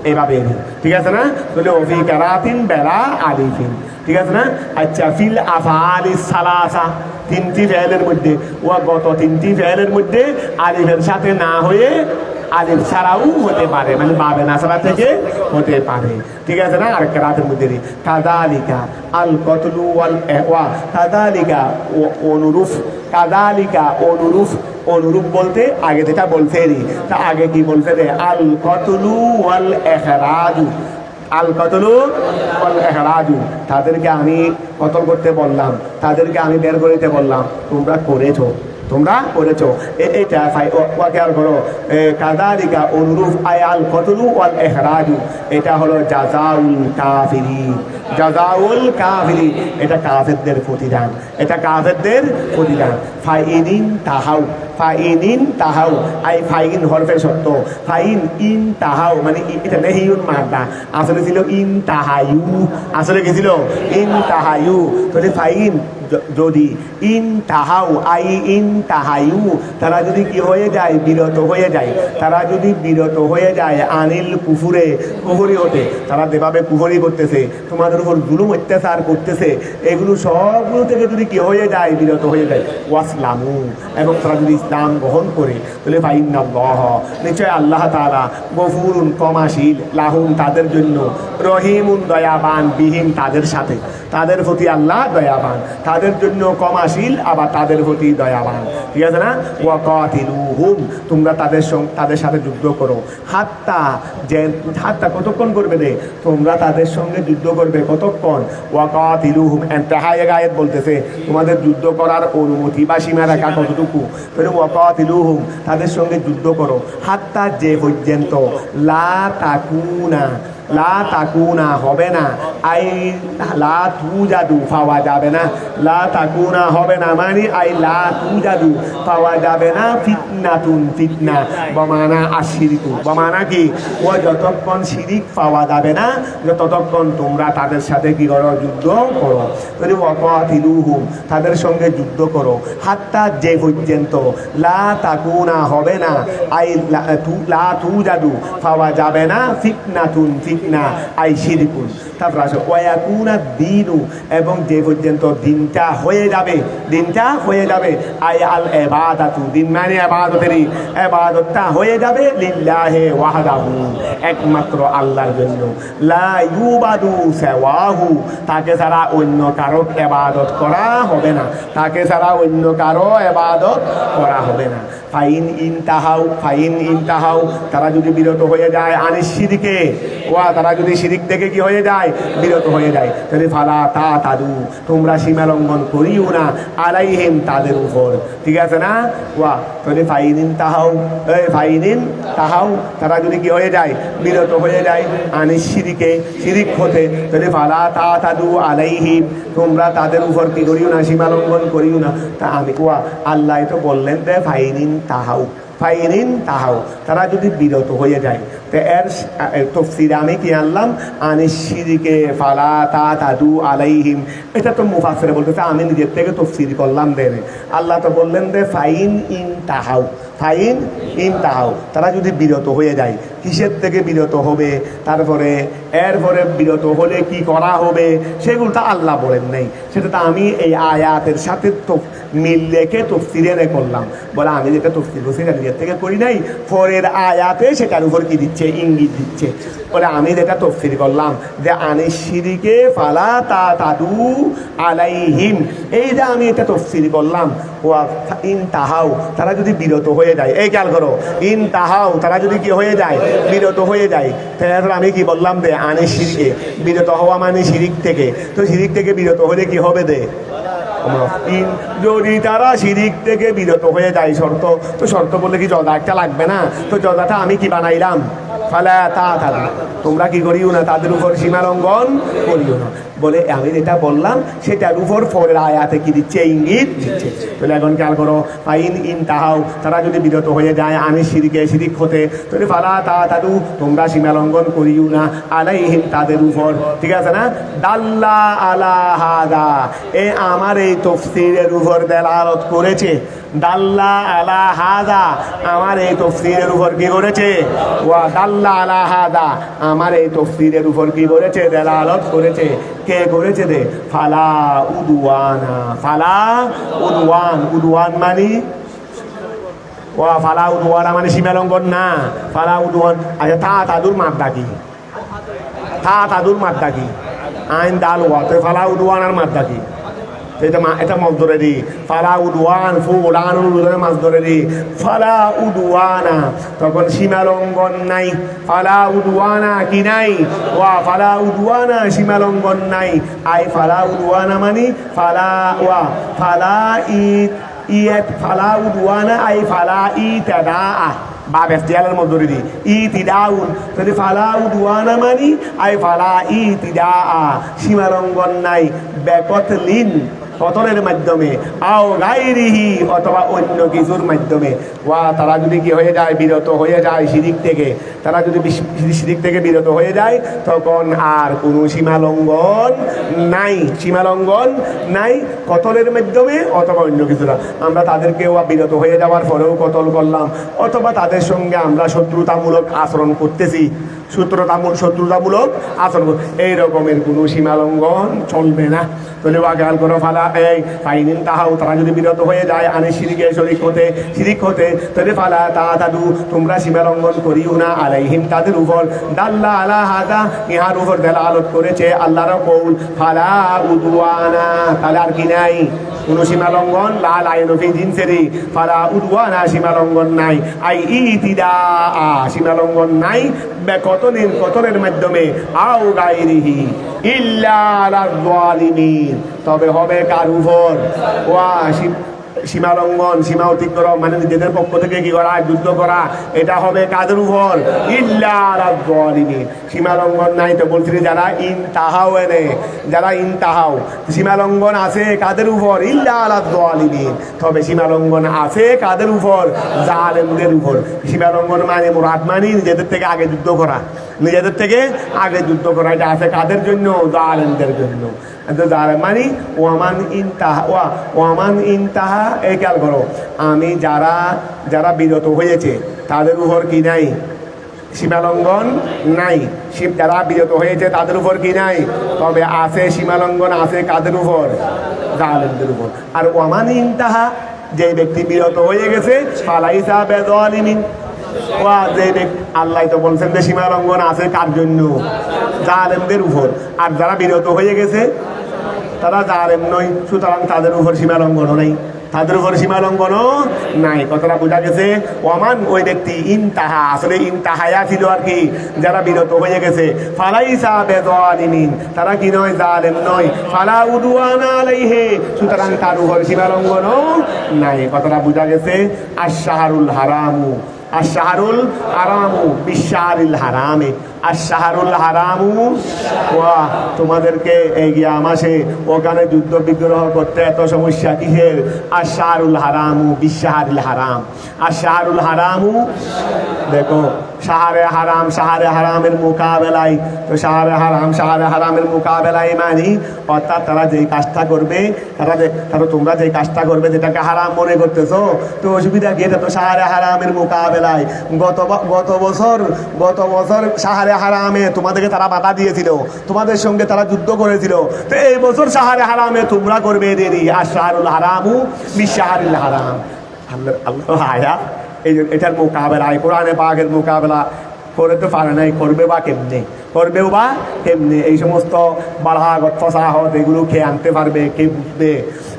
এভাবে। ঠিক আছে না? তাহলে ওফি কেরাতিন বেলা আলিফিন, ঠিক আছে না? আচ্ছা ফিল আফআলিস সালাসা, তিনটি ফেলের মধ্যে, ও গত তিনটি ফেলের মধ্যে আলিফের সাথে না হয়ে আলিফ ছাড়াও হতে পারে, মানে বাবে নাসরা থেকে হতে পারে। ঠিক আছে না? আর কেরাতের মধ্যে কাযালিকা আল কতলু ওয়াল ইহওয়া, কাযালিকা অনুরূপ, কাযালিকা অনুরূপ, অনুরূপ বলতে আগে যেটা বলছে তা আগে কি বলছে রে আল কতলু ওয়াল ইখরাজু, আল কতলু ওয়াল ইখরাজু, তাদেরকে আমি কতল করতে বললাম, তাদেরকে আমি বের করতে বললাম, তোমরা করেছো, তোমরা করেছো। এইটা খেয়াল করো কাযালিকা অনুরূপ আই আল কতলু ওয়াল ইখরাজু, এটা হলো জাযাউল কাফিরিন, জাযাউল কাফিরিন, এটা কাফেরদের প্রতিদান, এটা কাফেরদের প্রতিদান। ফাইনিন তাহাউ, ফাইনিন তাহাউ আই ফাইন হরফে সত্য, ফাইন ইন তাহাউ মানে এটা নেহিউন মারদা, আসলে ছিল ইন তাহায়ু, আসলে কি ছিল ইন তাহায়ু। তাহলে ফাইন যদি ইন তাহাউ আই ইন তাহায়ু, তারা যদি কি হয়ে যায় বিরত হয়ে যায়, তারা যদি বিরত হয়ে যায় আনিল কুফুরে, কুফরি হতে, তারা যেভাবে কুফরি করতেছে তোমাদের উপর জুলুম অত্যাচার করতেছে, এগুলো সবগুলো থেকে যদি কি হয়ে যায় বিরত হয়ে যায়, ওয়াসলামু এবং তারা যদি ইসলাম গ্রহণ করে, তাহলে ফাইন্নাল্লাহ নিশ্চয় আল্লাহ তাআলা গফুরুন ক্ষমাশীল, লাহুম তাদের জন্য, রহিমুন দয়াবান বিহীন তাদের সাথে, তাদের প্রতি আল্লাহ দয়াবান, তাদের জন্য ক্ষমাশীল আবার তাদের প্রতি দয়াবান। ঠিক আছে না? ওয়াকাতিলুহুম তোমরা তাদের সাথে যুদ্ধ করো, হাত্তা যে হাত্তা কতক্ষণ করবে রে তোমরা তাদের সঙ্গে যুদ্ধ করবে কতক্ষণ, ওয়াকাতিলুহুম ইন্তাহায়ে আয়াত বলতেছে তোমাদের যুদ্ধ করার অনুমতি বা সীমা রেখা কতটুকু, তাহলে ওয়াকাতিলুহুম তাদের সঙ্গে যুদ্ধ করো, হাত্তা যে পর্যন্ত লা তাকুনা, লা তাকুনা হবে না, আই লা তুজাদু পাওয়া যাবে না, লা তাকুনা হবে না মানে আই লা তুজাদু পাওয়া যাবে না, ফিতনাতুন ফিতনা, বমানা আশিরিকু, বমানা কি ও যতক্ষণ শিরিক পাওয়া যাবে না ততক্ষণ তোমরা তাদের সাথে কি করো যুদ্ধ করো। তাহলে ওয়াকাতিলুহুম তাদের সঙ্গে যুদ্ধ করো, হাত্তা যে পর্যন্ত লা তাকুনা হবে না, আই লা তুজাদু পাওয়া যাবে না, ফিতনাতুন ফিতনা আই শিরকুন, তারপর আসো ওয়াকুনা দিনু এবং যে পর্যন্ত দিনটা হয়ে যাবে, দিনটা হয়ে যাবে, আই আল ইবাদাতু দিন মানে ইবাদতেরই, ইবাদতটা হয়ে যাবে লিল্লাহি ওয়াহদাহু একমাত্র আল্লাহর জন্য, লা ইউবাদু সাওয়াহু তাকে ছাড়া অন্য কারো ইবাদত করা হবে না, তাকে ছাড়া অন্য কারো ইবাদত করা হবে না। ফাইন ইনতাহাউ, ফাইন ইনতাহাউ তারা যদি বিরত হয়ে যায় আনিস শিরকে, ওয়া তারা যদি শিরিক থেকে কি হয়ে যায় বিরত হয়ে যায়, তাহলে ফালা তা তাদু তোমরা সীমা লঙ্ঘন করিও না, আলাইহিম তাদের উপর। ঠিক আছে না? ওয়া তাহলে ফাইনিন তাহাউ, ফাইনিন তাহাউ তারা যদি কি হয়ে যায় বিরত হয়ে যায় আনিস শিরিকে, শিরিক হতে, তাহলে ফালা তা তাদু আলাইহিম তোমরা তাদের উপর কি করিও না সীমা লঙ্ঘন করিও না। তা আমি ওয়া আল্লাহ তো বললেন যে ফাইনিন তাহাউ, ফাইনিন তাহাউ তারা যদি বিরত হয়ে যায়, তো এর তফসিরে আমি কি আনলাম আনিস শিরিকে ফালা তা তাদু আলাইহিম, এটা তো মুফাসসির বলতেছে, আমি নিজের থেকে তফসির করলাম দেন। আল্লাহ তো বললেন যে ফাইন ইন তাহাউ, ফাইন ইনতাহাউ, তারা যদি বিরত হয়ে যায়, কিসের থেকে বিরত হবে, তারপরে এরপরে বিরত হলে কি করা হবে, সেগুলো তো আল্লাহ বলেন নাই। সেটা তো আমি এই আয়াতের সাথে তো মিল রেখে তফসিরে করলাম। বলে আমি যেটা তফসির করছি সেটা নিজের থেকে করি নাই, পরের আয়াতে সেটার উপর কি দিচ্ছে, ইঙ্গিত দিচ্ছে। বলে আমি যেটা তফসির করলাম যে আনিস শিরিকে ফালা তা তাদু আলাইহিম, এই যে আমি এটা তফসির করলাম। ওয়া ইন তাহাও, তারা যদি বিরত হয়ে যায়, এই খেয়াল করো, ইন তাহাও, তারা যদি কি হয়ে যায়, বিরত হয়ে যায়। তাহলে আমি কি বললাম যে আনিস শিরিকে, বিরত হওয়া মানে শিরিক থেকে। তো শিরিক থেকে বিরত হলে কি হবে দে, যদি তারা শিরিক থেকে বিরত হয়ে যায়, শর্ত তো শর্ত বললে কি জদা একটা লাগবে না? তো জদাটা আমি কি বানাইলাম, ফালা তা তাদু, তোমরা কি করিও না, তাদের উপর সীমা লঙ্ঘন করিও না। বলে আমি যেটা বললাম সেটার উপর পরের আয়াতে কি দিচ্ছে, ইঙ্গিত দিচ্ছে। বলে এখন খেয়াল করো, ফাইন ইন তাহাও, তারা যদি বিরত হয়ে যায় আমি শিরিকে, শিরিক হতে, তাহলে ফালা তা তাদু, তোমরা সীমা লঙ্ঘন করিও না, আলাইহিম, তাদের উপর। ঠিক আছে না? দাল্লা আলা হাদা, এ আমার এই তফসিরের উপর দেলালত করেছে। দাল্লা আলা হাদা, আমার এই তফসিরের উপর কি করেছে, ওয়া দাল্লা আলা হাদা, আমার এই তফসিরের উপর কি করেছে, দেলালত করেছে। কে করেছে দে, ফালা উদওয়ানা, ফালা উদওয়ান, উদওয়ান মানে ওয়া ফালা উদওয়ানা মানে সীমালঙ্ঘন না, ফালা উদওয়ান। আচ্ছা তা তাদুর মাদ্দা কি, তা তাদুর মাদ্দা কি, আইন দাল ওয়া, তো ফালা উদওয়ানার মাদ্দা কি, এটা মাছ ধরে দি, ফালা উদওয়ান, ফুলান মাছ ধরে দি, ফালা উদওয়ানা, তখন সীমালঙ্ঘন নাই। ফালা উদওয়ানা কি নাই, ওয়া ফালা উদওয়ানা, সীমালঙ্ঘন নাই। আই ফালা উদওয়ানা মানে ফালা ওয়া ফালা ইয়েত, ফালা উদওয়ানা আই ফালা ইতাদা, বা বেস্তিয়ালের মধ্যে দি ইতিদাউন, তাহলে ফালা উদওয়ানা মানি আই ফালা ইতিদা, সীমালঙ্ঘন নাই। বেকত লিন, পতনের মাধ্যমে, আও গাইরিহি, অথবা অন্য কিছুর মাধ্যমে। ওয়া তারা যদি কি হয়ে যায়, বিরত হয়ে যায় শিরিক থেকে, তারা যদি শিরিক থেকে বিরত হয়ে যায়, তখন আর কোনো সীমালঙ্ঘন নাই, সীমালঙ্ঘন নাই, কতলের মাধ্যমে অথবা অন্য কিছুরা। আমরা তাদেরকে বিরত হয়ে যাওয়ার পরেও কতল করলাম, অথবা তাদের সঙ্গে আমরা শত্রুতামূলক আচরণ করতেছি, শত্রুতামূলক আচরণ, এই রকমের কোনো সীমালঙ্ঘন চলবে না। তাহলে খেয়াল করো, ফালা এই ফাইনিন তাহাও, তারা যদি বিরত হয়ে যায় আনে শিরিকে, শিরিক হতে, তাহলে ফালা তা তাদু, তোমরা সীমালঙ্ঘন করিও না, আলাইহিম, তাদের উপর। দাল্লা আলা হাদা, ইহার উপর দেলালত করেছে আল্লাহর কওল, ফালা উদওয়ানা, তাহলে আর কি নাই কোনো সীমালঙ্ঘন, লাল আইনফি জিনসেরি, ফালা উদওয়ানা, সীমালঙ্ঘন নাই। আই ইতিদা, সীমালঙ্ঘন নাই, কতলের মাধ্যমে, আও গাইরিহি, ইল্লা আলা যালিমিন, তবে হবে কার উপর, ওয়া সীমালঙ্ঘন, সীমা অতিক্রম মানে নিজেদের পক্ষ থেকে কি করা, যুদ্ধ করা, এটা হবে কাদের উপর, ইল্লা আলা যালিমিন, সীমালঙ্ঘন নাই। তো বলছিলি যারা ইন তাহাও এনে, যারা ইন তাহাও, সীমালঙ্ঘন আছে কাদের উপর, ইল্লা আলা যালিমিন, তবে সীমালঙ্ঘন আছে কাদের উপর, জালেমদের উপর। সীমালঙ্ঘন মানে মুরাদ মানে নিজেদের থেকে আগে যুদ্ধ করা, নিজেদের থেকে আগে যুদ্ধ করা, এটা আছে কাদের জন্য, জালেমদের জন্য। মানে ওয়ামান ইনতাহা, ওয়ামান ইনতাহা, এই খেয়াল করো, আমি যারা বিরত হয়েছে তাদের উপর কি নাই, সীমালঙ্ঘন নাই। যারা বিরত হয়েছে তাদের উপর কি নাই, তবে আছে সীমালঙ্ঘন আছে কাদের উপর, জালেমদের উপর। আর ওয়ামান ইনতাহা, যে ব্যক্তি বিরত হয়ে গেছে, ফালাইসা বিযালিমিন, আল্লাহ তো বলছেন যে সীমালঙ্ঘন আছে কার জন্য, জালেমদের উপর। আর যারা বিরত হয়ে গেছে তারা জালেম নয়, সুতরাং তাদের উপর সীমালঙ্ঘনও নাই, তাদের উপর সীমালঙ্ঘনও নাই। কথাটা বোঝা গেছে? ওয়ামান, ওই ব্যক্তি, ইনতাহা, আসলে ইনতাহায়া ছিল আর কি, যারা বিরত হয়ে গেছে, ফালাইসা বিযালিমিন, তারা কি নয়, জালেম নয়। ফালা উদওয়ানা আলাইহি, সুতরাং তার উপর সীমালঙ্ঘনও নাই। কথাটা বোঝা গেছে? আশ-শাহরুল হারামু, আশ-শাহরুল হারামু বিশ-শাহরিল হারামে, আশ-শাহরুল হারামু ওয়া তোমাদেরকে এই গিয়া মাসে ওখানে যুদ্ধ বিগ্রহ করতে এত সমস্যা কিসের? আশ-শাহরুল হারামু বিশ-শাহরিল হারাম। আশ-শাহরুল হারামু দেখো শাহরে হারাম, শাহরে হারামের মোকাবেলায়, তো শাহরে হারাম শাহরে হারামের মোকাবেলায় মানি অর্থাৎ তারা যেই কাজটা করবে, তারা তোমরা যেই কাজটা করবে যেটাকে হারাম মনে করতেছো, তো অসুবিধা কি? এটা তো শাহরে হারামের মোকাবেলায়। গত বছর শাহরে হারামে তোমাদেরকে তারা বাধা দিয়েছিল, তোমাদের সঙ্গে তারা যুদ্ধ করেছিল, তো এই বছর শাহরে হারামে তোমরা করবে দেরি। আর শাহরুল হারামু বিশ-শাহরিল হারাম। আল্লাহ আয়াত এটার মোকাবেলা, কোরআনে পাকের মোকাবেলা করে তো পারে নাই, করবে বা কেমনে? করবেও বা কেমনে? এই সমস্ত বাড়াগত ফসাহত এগুলো খেয়ে আনতে পারবে, কে বুঝবে?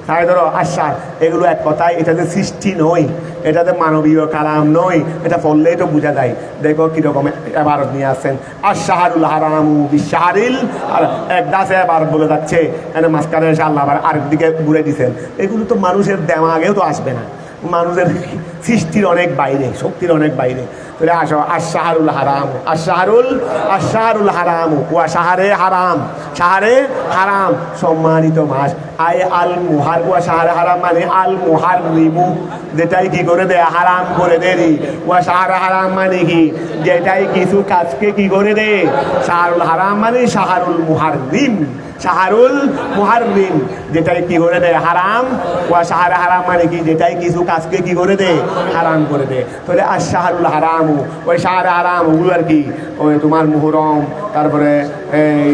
তাই ধরো আশ্বাস, এগুলো এক কথায় এটাতে সৃষ্টি নয়, এটাতে মানবীয় কালাম নয়, এটা পড়লেই তো বোঝা যায়। দেখো কিরকম এবার নিয়ে আসছেন, আশ-শাহরুল হারামু বিশ-শাহরিল, আর এক দাসে এবার বলে যাচ্ছে, এনে মাঝখানে এসে আল্লাহ আবার আরেকদিকে ঘুরে দিচ্ছেন। এগুলো তো মানুষের দেমাগেও তো আসবে না, মানুষের সৃষ্টির অনেক বাইরে, শক্তির অনেক বাইরে। তাহলে আসো, আশ-শাহরুল হারাম, আশ-শাহরুল হারাম ওয়া শাহরে হারাম, শাহরে হারাম সম্মানিত মাস। আয় আল মুহার ওয়া শাহরে হারাম মানে আল মুহাররিমু, যেটাই কি করে দেয়? হারাম করে দেয়। ওয়া শাহরে হারাম মানে কি? যেটাই কিছু কাজকে কি করে দেয়? শাহরুল হারাম মানে শাহরুল মুহাররিম, শাহরুল মুহাররিম যেটাই কি করে দেয়? হারাম। ওয়া শাহরে হারাম মানে কি? যেটাই কিছু কাজকে কি করে দেয়? হারাম করে দেয়। তাহলে আশ-শাহরুল হারামু, ওই শাহরে হারাম ওগুলো আর কি? ওই তোমার মুহরম, তারপরে এই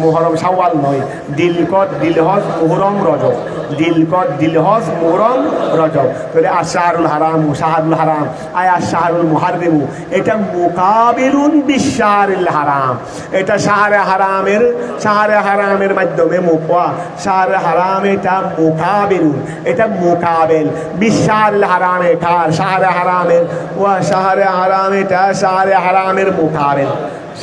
মুহরম শাওয়াল নয়, দিলকত, দিলহজ, মুহরম, রজব, দিলকত, দিলহজ, মুহরম, রজব। তাহলে আশ-শাহরুল হারামু, শাহরুল হারাম, আয় আশ-শাহরুল মুহাররিমু, এটা মুকাবিলুন বিশ-শাহরিল হারাম। এটা শাহরে হারামের মাধ্যমে মুকা, শাহরে হারাম এটা মুকাবিলুন, এটা মুকাবেল বিশ-শাহরিল হারামে, কার? শাহরে হারামের। ওয়া শাহরে হারাম এটা শাহরে হারামের মুকাবেল,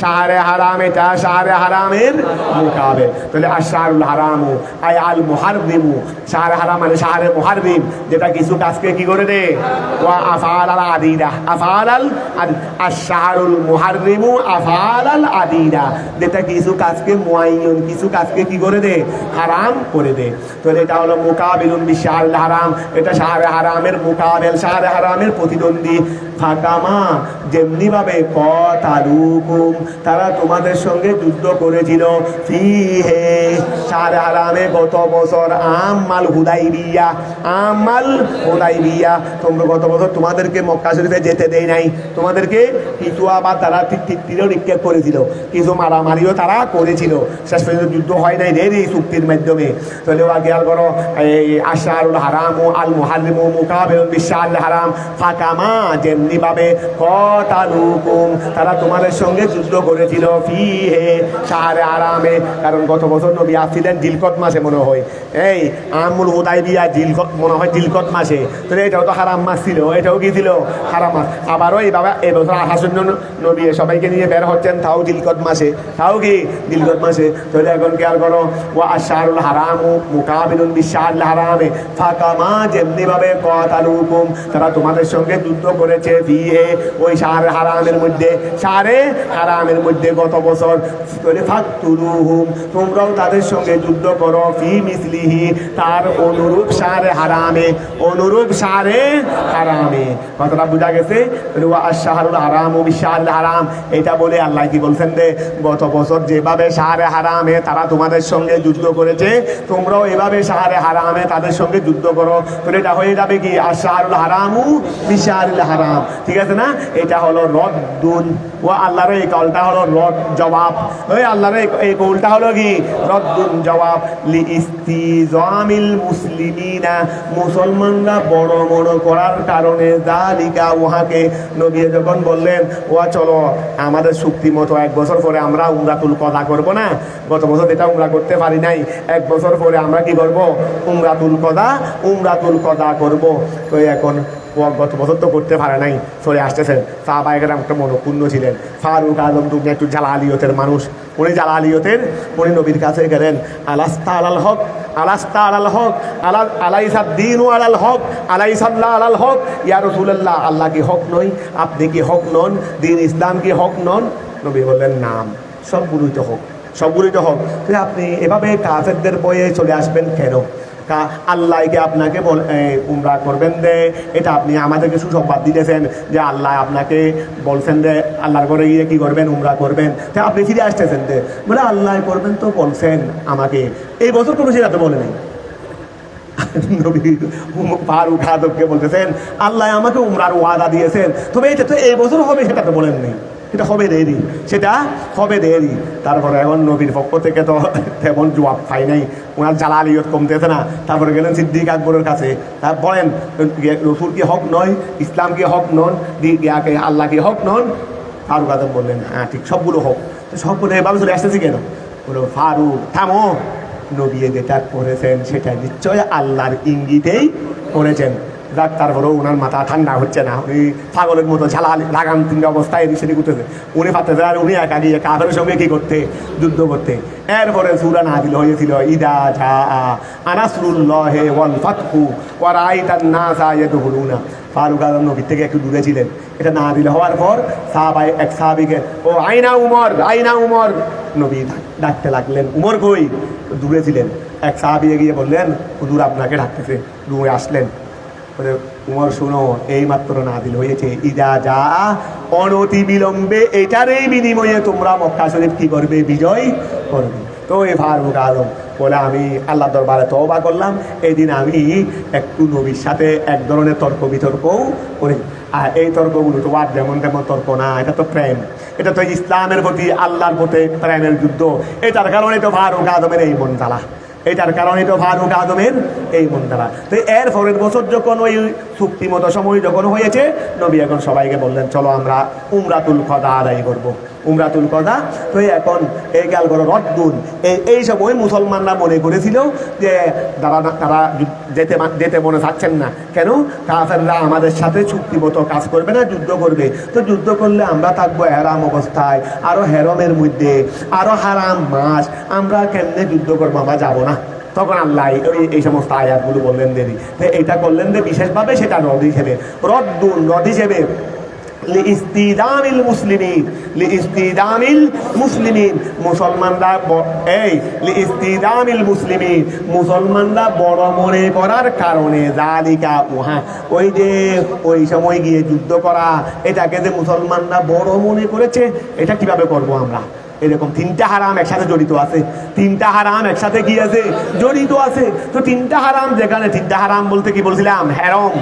শাহরে হারাম এটা শাহরে হারামের মোকাবেল। তাহলে আশ-শাহরুল হারামু আয় আল মুহাররিমু, শাহরে হারাম মানে শাহরে মুহাররিম, যেটা কিছু কাজকে কি করে দে? ওয়া আফআল আল আদিদা, আফআল আল আশ-শাহরুল মুহাররিমু আফআল আল আদিদা, যেটা কিছু কাজকে মুআয়্যান, কিছু কাজকে কি করে দে? হারাম করে দে। তাহলে এটা হলো মুকাবিলুন বিশ-শাহরিল হারাম, এটা শাহরে হারামের মুকাবেল, শাহরে হারামের প্রতিদ্বন্দ্বী। ফাকামা যেমনি ভাবে কতালুকুম তারা তোমাদের সঙ্গে যুদ্ধ করেছিল, ফিহে শাহরে হারামে গত বছর, আমাল হুদাইবিয়া, আমাল হুদাইবিয়া, তোমরা গত বছর তোমাদেরকে মক্কা শরীফে যেতে দেয় নাই, তোমাদেরকে কিছু আবার তারা তীর নিক্ষেপ করেছিল, কিছু মারামারিও তারা করেছিল, শেষ পর্যন্ত যুদ্ধ হয় নাই রে এই চুক্তির মাধ্যমে। তাহলে খেয়াল করো, এই আশ-শাহরুল হারাম ও আল মুহাররিমু মুকাবিলুন বিশ-শাহরিল হারাম, ফাকামা যেমনি ভাবে কতালুকুম তারা তোমাদের সঙ্গে যুদ্ধ করেছিল, ফিহে শাহরে হারামে, কারণ গত বছর নবী আসছিলেন জিলকত মাসে মনে হয়, এই আমুল হুদাইবিয়া জিলকত মনে হয় জিলকত মাসে, তো এটাও তো হারাম মাস ছিল, এটাও কি ছিল? হারাম মাস। আবারও এইভাবে এবছর আসার জন্য নবী সবাইকে নিয়ে বের হচ্ছেন, তাও জিলকত মাসে, তাও কি জিলকত মাসে। তাহলে এখন খেয়াল করো, ও আশ-শাহরুল হারামু মুকাবিলুন বিশ-শাহরিল হারামে, ফাকামা যেমনি ভাবে কতালুকুম তারা তোমাদের সঙ্গে যুদ্ধ করেছে, ফিহে ওই শাহরে হারামের মধ্যে, শাহরে হারামের মধ্যে গত বছর, ফাকতুলুহুম তোমরাও তাদের সঙ্গে যুদ্ধ করো, ফি মিসলিহি তার অনুরূপ শাহরে হারামে, অনুরূপ শাহরে হারামে। কথাটা বোঝা গেছে? আশ-শাহরুল হারামু বিশ-শাহরিল হারাম, এটা বলে আল্লাহ কি বলছেন রে? গত বছর যেভাবে শাহরে হারামে তারা তোমাদের সঙ্গে যুদ্ধ করেছে, তোমরাও এভাবে শাহরে হারামে তাদের সঙ্গে যুদ্ধ করো। তো এটা হয়ে যাবে কি? আশ-শাহরুল হারামু বিশ-শাহরিল হারাম, ঠিক আছে না? এটা হলো রদ্দুন, ও আল্লাহর এই কলটা হলো রদ, জবাব। ওই আল্লাহর এই কলটা হলো কি? রদ্দুন, জবাব। লি ইস্তিজামিল মুসলিমিনা মুসলমানরা বড় বড় করার কারণে, যালিকা উহাকে নবী যখন বললেন, ওয়া চলো আমাদের শক্তি মতো এক বছর পরে আমরা উমরাতুল কদা করব না, গত বছর এটা উমরা করতে পারি নাই, এক বছর পরে আমরা কি করব? উমরাতুল কদা করব। তো এখন গত বছর তো করতে পারে নাই, চলে আসতেছেন। সাহাবায়ে কেরাম একটা মনোপূর্ণ ছিলেন, ফারুক আলম দুনিয়া একটু জালালিয়তের মানুষ, উনি জালালিয়তের, উনি নবীর কাছে গেলেন, আলাস্তা আলাল হক, আলাস্তা আলাল হক, আলাইসাদ্দিন আলাল হক, আলাইসাল্লাহ আলাল হক, ইয়া রাসূলুল্লাহ, আল্লাহ কি হক নয়? আপনি কি হক নন? দিন ইসলাম কি হক নন? নবী বললেন নাম, সবগুলোই তো হোক, সবগুলোই তো হোক। আপনি এভাবে কাফেরদের বয়ে চলে আসবেন কেন? আল্লাহকে আপনাকে উমরা করবেন যে এটা আপনি আমাদেরকে সুসংবাদ দিতেছেন যে আল্লাহ আপনাকে বলছেন যে আল্লাহর ঘরে গিয়ে কী করবেন, উমরা করবেন, তা আপনি ফিরে আসতেছেন যে বলে আল্লাহ করবেন তো বলছেন আমাকে, এই বছর কোনো সেটা তো বলে নেই। নবী ফারুক আদবকে বলতেছেন আল্লাহ আমাকে উমরার ওয়াদা দিয়েছেন, তবে এটা তো এই বছর হবে সেটা তো বলেন নেই, সেটা হবে দেরি, সেটা হবে দেরি। তারপরে এখন নবীর পক্ষ থেকে তো তেমন জবাব পাই নাই, ওনার জালালিয়ত কমতেছে না। তারপরে গেলেন সিদ্দিক আকবরের কাছে, তা বলেন রসুল কি হক নয়, ইসলাম কি হক নন, আল্লাহ কি হক নন? ফারুক আদম বললেন হ্যাঁ ঠিক, সবগুলো হোক। তো সবগুলো এভাবে চলে আসতেছি কেন? বলো ফারুক থামো, নবী যেটা করেছেন সেটা নিশ্চয় আল্লাহর ইঙ্গিতেই করেছেন। যাক, তারপরেও ওনার মাথা ঠান্ডা হচ্ছে না, উনি পাগলের মতো ঝালা লাগাম তিনটা অবস্থায় সেটি করতেছে, উনি পারতেছে আর উনি একা গিয়ে কাফের সঙ্গে কী করতে, যুদ্ধ করতে। এরপরে সূরা নাযিল হয়েছিল ইদা জাআ নাসরুল্লাহি ওয়াল ফাতহু ওয়া রাআইতান নাসা ইয়াদখুলুনা। ফারুক আদম নবীর থেকে একটু দূরে ছিলেন। এটা নাযিল হওয়ার পর এক সাহাবীকে ও আইনা উমর, আইনা উমর, নবী ডাকতে লাগলেন। উমর কই? দূরে ছিলেন। এক সাহাবী গিয়ে বললেন হুজুর আপনাকে ডাকতেছে, দূরে আসলেন। বলে উমর শোনো, এই মাত্র নাযিল হয়েছে ইদা জাআ, অনতি বিলম্বে এটারই বিনিময়ে তোমরা মক্কা শরীফ কি করবে, বিজয় করবে। তো এই ফারুক আদম বলে আমি আল্লাহ দরবারে তওবা করলাম, এই দিন আমি একটু নবীর সাথে এক ধরনের তর্ক বিতর্কও করি। আর এই তর্কগুলো তো আর যেমন তেমন তর্ক না, এটা তো প্রেম, এটা তো ইসলামের প্রতি আল্লাহর প্রতি প্রেমের যুদ্ধ। এটার কারণে তো ফারুক আদমের এই মন জ্বালা, এটার কারণে তো ফারুক আদমের এই মন জ্বালা। তো এর পরের বছর যখন ওই চুক্তি মতো সময় যখন হয়েছে, নবী এখন সবাইকে বললেন চলো আমরা উমরাতুল কদা আদায় করবো, উমরাতুল কদা। তো এখন এই গেল করো রদ্দুন, এই সময় মুসলমানরা মনে করেছিল যে তারা যেতে মনে থাকছেন না, কেন? কাফেররা আমাদের সাথে চুক্তিমতো কাজ করবে না, যুদ্ধ করবে। তো যুদ্ধ করলে আমরা থাকবো হেরাম অবস্থায়, আরও হেরমের মধ্যে, আরও হারাম মাস, আমরা কেমনে যুদ্ধ করবো, আমরা যাবো না। তখন আল্লাহ এই সমস্ত আয়াতগুলো বললেন দেরি, তো এইটা করলেন যে বিশেষভাবে সেটা রদ হিসেবে, রদ্দুন রদ হিসেবে লিইস্তিদামিল মুসলিমিন, লিইস্তিদামিল মুসলিমিন, মুসলমানরা এই লিইস্তিদামিল মুসলিমিন, মুসলমানরা বড় মনে করার কারণে, জালিকা উহা, ওই যে ওই সময় গিয়ে যুদ্ধ করা, এটাকে যে মুসলমানরা বড় মনে করেছে, এটা কিভাবে করব আমরা? এরকম তিনটা হারাম একসাথে জড়িত আছে, তিনটা হারাম একসাথে কি আছে, জড়িত আছে। তো তিনটা হারাম যেখানে, তিনটা হারাম বলতে কি বলছিলাম, হেরম,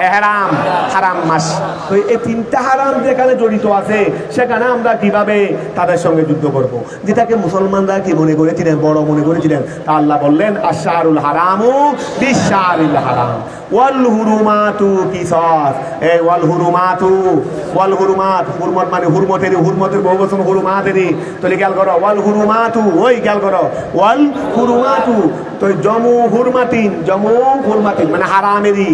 এহরাম, হারাম মাস। তো এই তিনটা হারাম যেখানে জড়িত আছে, সেখানে আমরা কিভাবে তাদের সঙ্গে যুদ্ধ করব? যেটাকে মুসলমানরা কি মনে করেছিলেন, বড় মনে করেছিলেন। তা আল্লাহ বললেন আশারুল হারামু বিশারিল হারাম ওয়াল হুরুমাতু কিসাস। এই ওয়াল হুরুমাতু, ওয়াল হুরুমাত, হুরমত মানে হুরমতের, হুরমতের বহু বচন হুরুমাতেরই। তো খেয়াল করো ওয়াল হুরুমাতু, ওই খেয়াল করো ওয়াল হুরুমাতু, তো জমু হুরমাতিন, জমু হুরমাতিন মানে হারামেরই।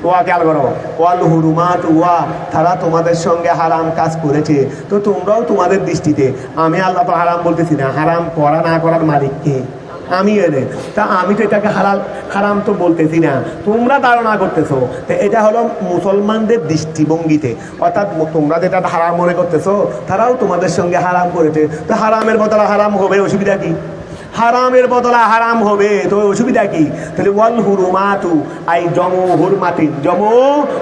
ওয়া খেয়াল করো ওয়াল হুরুমাত ওয়া, তারা তোমাদের সঙ্গে হারাম কাজ করেছে, তো তোমরাও তোমাদের দৃষ্টিতে, আমি আল্লাহ তো হারাম বলতেছি না, হারাম করা না করার মালিক কে? আমি এনে, তা আমি তো এটাকে হারাম তো বলতেছি না, তোমরা ধারণা করতেছো। তো এটা হলো মুসলমানদের দৃষ্টিভঙ্গিতে, অর্থাৎ তোমরা যেটা হারাম মনে করতেছো, তারাও তোমাদের সঙ্গে হারাম করেছে, তো হারামের বদলা হারাম হবে, অসুবিধা কি? হারামের বদলা হারাম হবে, তো অসুবিধা কি? তাহলে ওয়াল হুরুমাতু আই জমু হুরমাতিন, জমু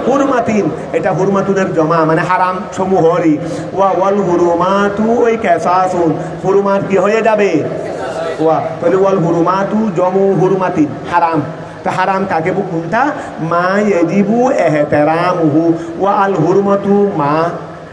হুরমাতিন, এটা হুরমাতুনের জমা মানে হারাম সমূহরই। ওয়াল হুরুমাতু ওই কেসাসুন, হুরুমাত কি হয়ে যাবে? ওয়া, তাহলে ওয়াল হুরুমাতু জমু হুরমাতিন, হারাম। তো হারাম কাকে কোনটা? মা ইয়াজিবু ইহতিরামুহু, ওয়া আল হুরমাতু মা,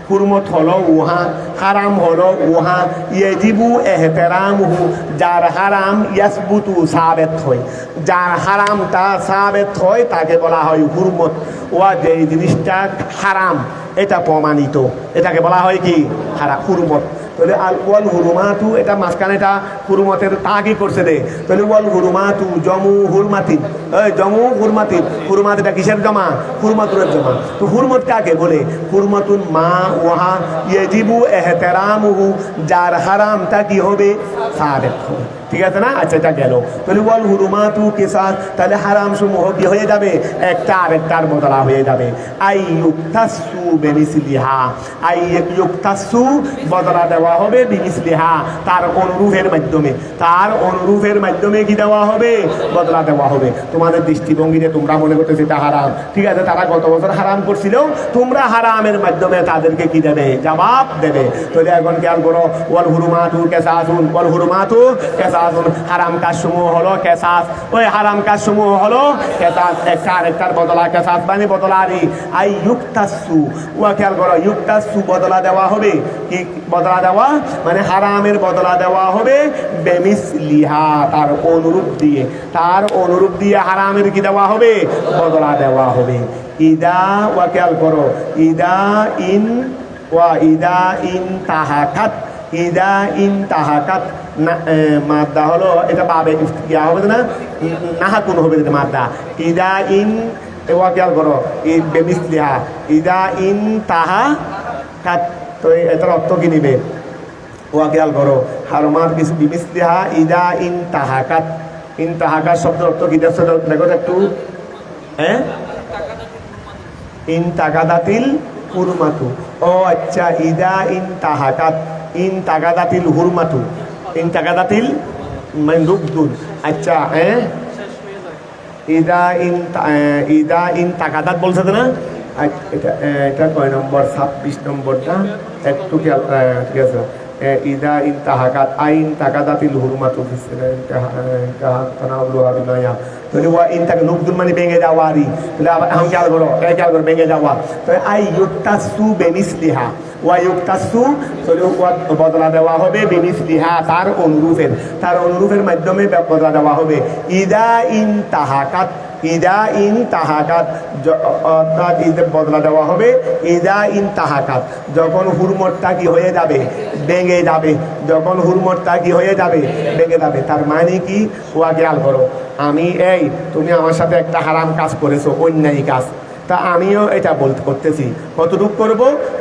হুরমত হলো উহা, হারাম হলো উহা, ইয়াজিবু ইহতিরামুহু, যার হারাম ইয়াসবুতু সাবেত হয়, যার হারামটা সাবেত হয় তাকে বলা হয় হুরমত। ওয়া যে জিনিসটা হারাম এটা প্রমাণিত, এটাকে বলা হয় কি? হারাম, হুরমত। তাহলে আল ওয়াল হুরুমাতু, এটা মাঝখানে এটা হুরমতের তা কি করছে রে? তাহলে ওয়াল হুরুমাতু জমু হুরমাতিন, এই জমু হুরমাতিন, হুরমাত এটা কিসের জমা? হুরমাতুনের জমা। তো হুরমত কাকে বলে? হুরমাতুন মা ওয়াহা ইয়াজিবু ইহতিরামুহু, যার হারামটা কি হবে? সাবেত হবে। ঠিক আছে না? আচ্ছা, এটা গেল। তাহলে ওয়াল হুরুমাতু কিসাস, তাহলে হারাম সমূহ কি হয়ে যাবে? একটা আরেকটার বদলা হয়ে যাবে। আই ইউক্তাসু বিমিসলিহা, আই ইউক্তাসু বদলা দেওয়া দেওয়া হবে বিমিসলিহা, তার অনুরূপের মাধ্যমে, তার অনুরূপের মাধ্যমে কি দেওয়া হবে? বদলা দেওয়া হবে। তোমাদের দৃষ্টিভঙ্গিতে তোমরা মনে করতেছো এটা হারাম, ঠিক আছে, তারা গত বছর হারাম করছিল, তোমরা হারামের মাধ্যমে তাদেরকে কি দেবে? জবাব দেবে। তাহলে এখন খেয়াল করো, ওয়াল হুরুমাতু কেসাসুন, ওয়াল হুরুমাতু কেসাসুন, হারাম কাজসমূহ হলো কেসাস, ওই হারাম কাজসমূহ হলো কেসাস, একটা আরেকটার বদলা, কেসাস মানে বদলারি। আই ইউক্তাসু, ওয়া খেয়াল করো, ইউক্তাসু বদলা দেওয়া হবে, কি বদলা দেওয়া? মানে হারামের বদলা দেওয়া হবে বেমিসলিহা, তার অনুরূপ দিয়ে, তার অনুরূপ দিয়ে হারামের কি দেওয়া হবে? বদলা দেওয়া হবে। ইদা, ওয়া খেয়াল করো, ইদা ইন, ওয়া ইদা ইন তাহাকাত, ইদা ইন তাহাকাত, মাদ্দা হলো এটা পাবে ইয়া হবে না, নাহাকুন হবে এটা মাদ্দা। ইদা ইন, ওয়া খেয়াল করো, বেমিসলিহা, ইদা ইন তাহাকাত, তো এটার অর্থ কি নিবে? ওয়া খেয়াল করো, হারমার কিছু বিমিসলিহা, ইদা ইন তাহাকাত, ইন তাহাকাত শব্দের অর্থ কি দেখো দেখো একটু, হ্যাঁ, ইন তাকাদাতিল হুরমাতু, ও আচ্ছা, ইদা ইন তাহাকাত, ইন তাকাদাতিল হুরমাতু, ইন তাকাদাতিল মানে লুকদুল, আচ্ছা, হ্যাঁ, ইদা ইন তাকাদাত বলছে না, এটা এটা কয় নম্বর? 26 নম্বরটা একটু খেয়াল, ঠিক আছে, ইদা ইন তাহাকাত, আইন তাকাদাতিল হুরমাতু তাহলে ওয়া ইন তাকা লুকদুল মানে ভেঙে যাওয়া, আরি তাহলে আবার এখন খেয়াল করো, খেয়াল করো, ভেঙে যাওয়া, তো আই ইউক্তাসু বেমিসলিহা, ওয়া ইউক্তাসু, তাহলে বদলা দেওয়া হবে বেমিসলিহা, তার অনুরূপের, তার অনুরূপের মাধ্যমে বদলা দেওয়া হবে। ইদা ইন তাহাকাত, ইদা ইন তাহাকাত, অর্থাৎ বদলা দেওয়া হবে ইদা ইন তাহাকাত, যখন হুরমতটা কি হয়ে যাবে? ভেঙে যাবে, যখন হুরমতটা কি হয়ে যাবে? ভেঙে যাবে। তার মানে কি? ওয়া খেয়াল করো, আমি এই, তুমি আমার সাথে একটা হারাম কাজ করেছো, অন্যায় কাজ, তা আমিও এটা করতেছি, কতটুকু করব?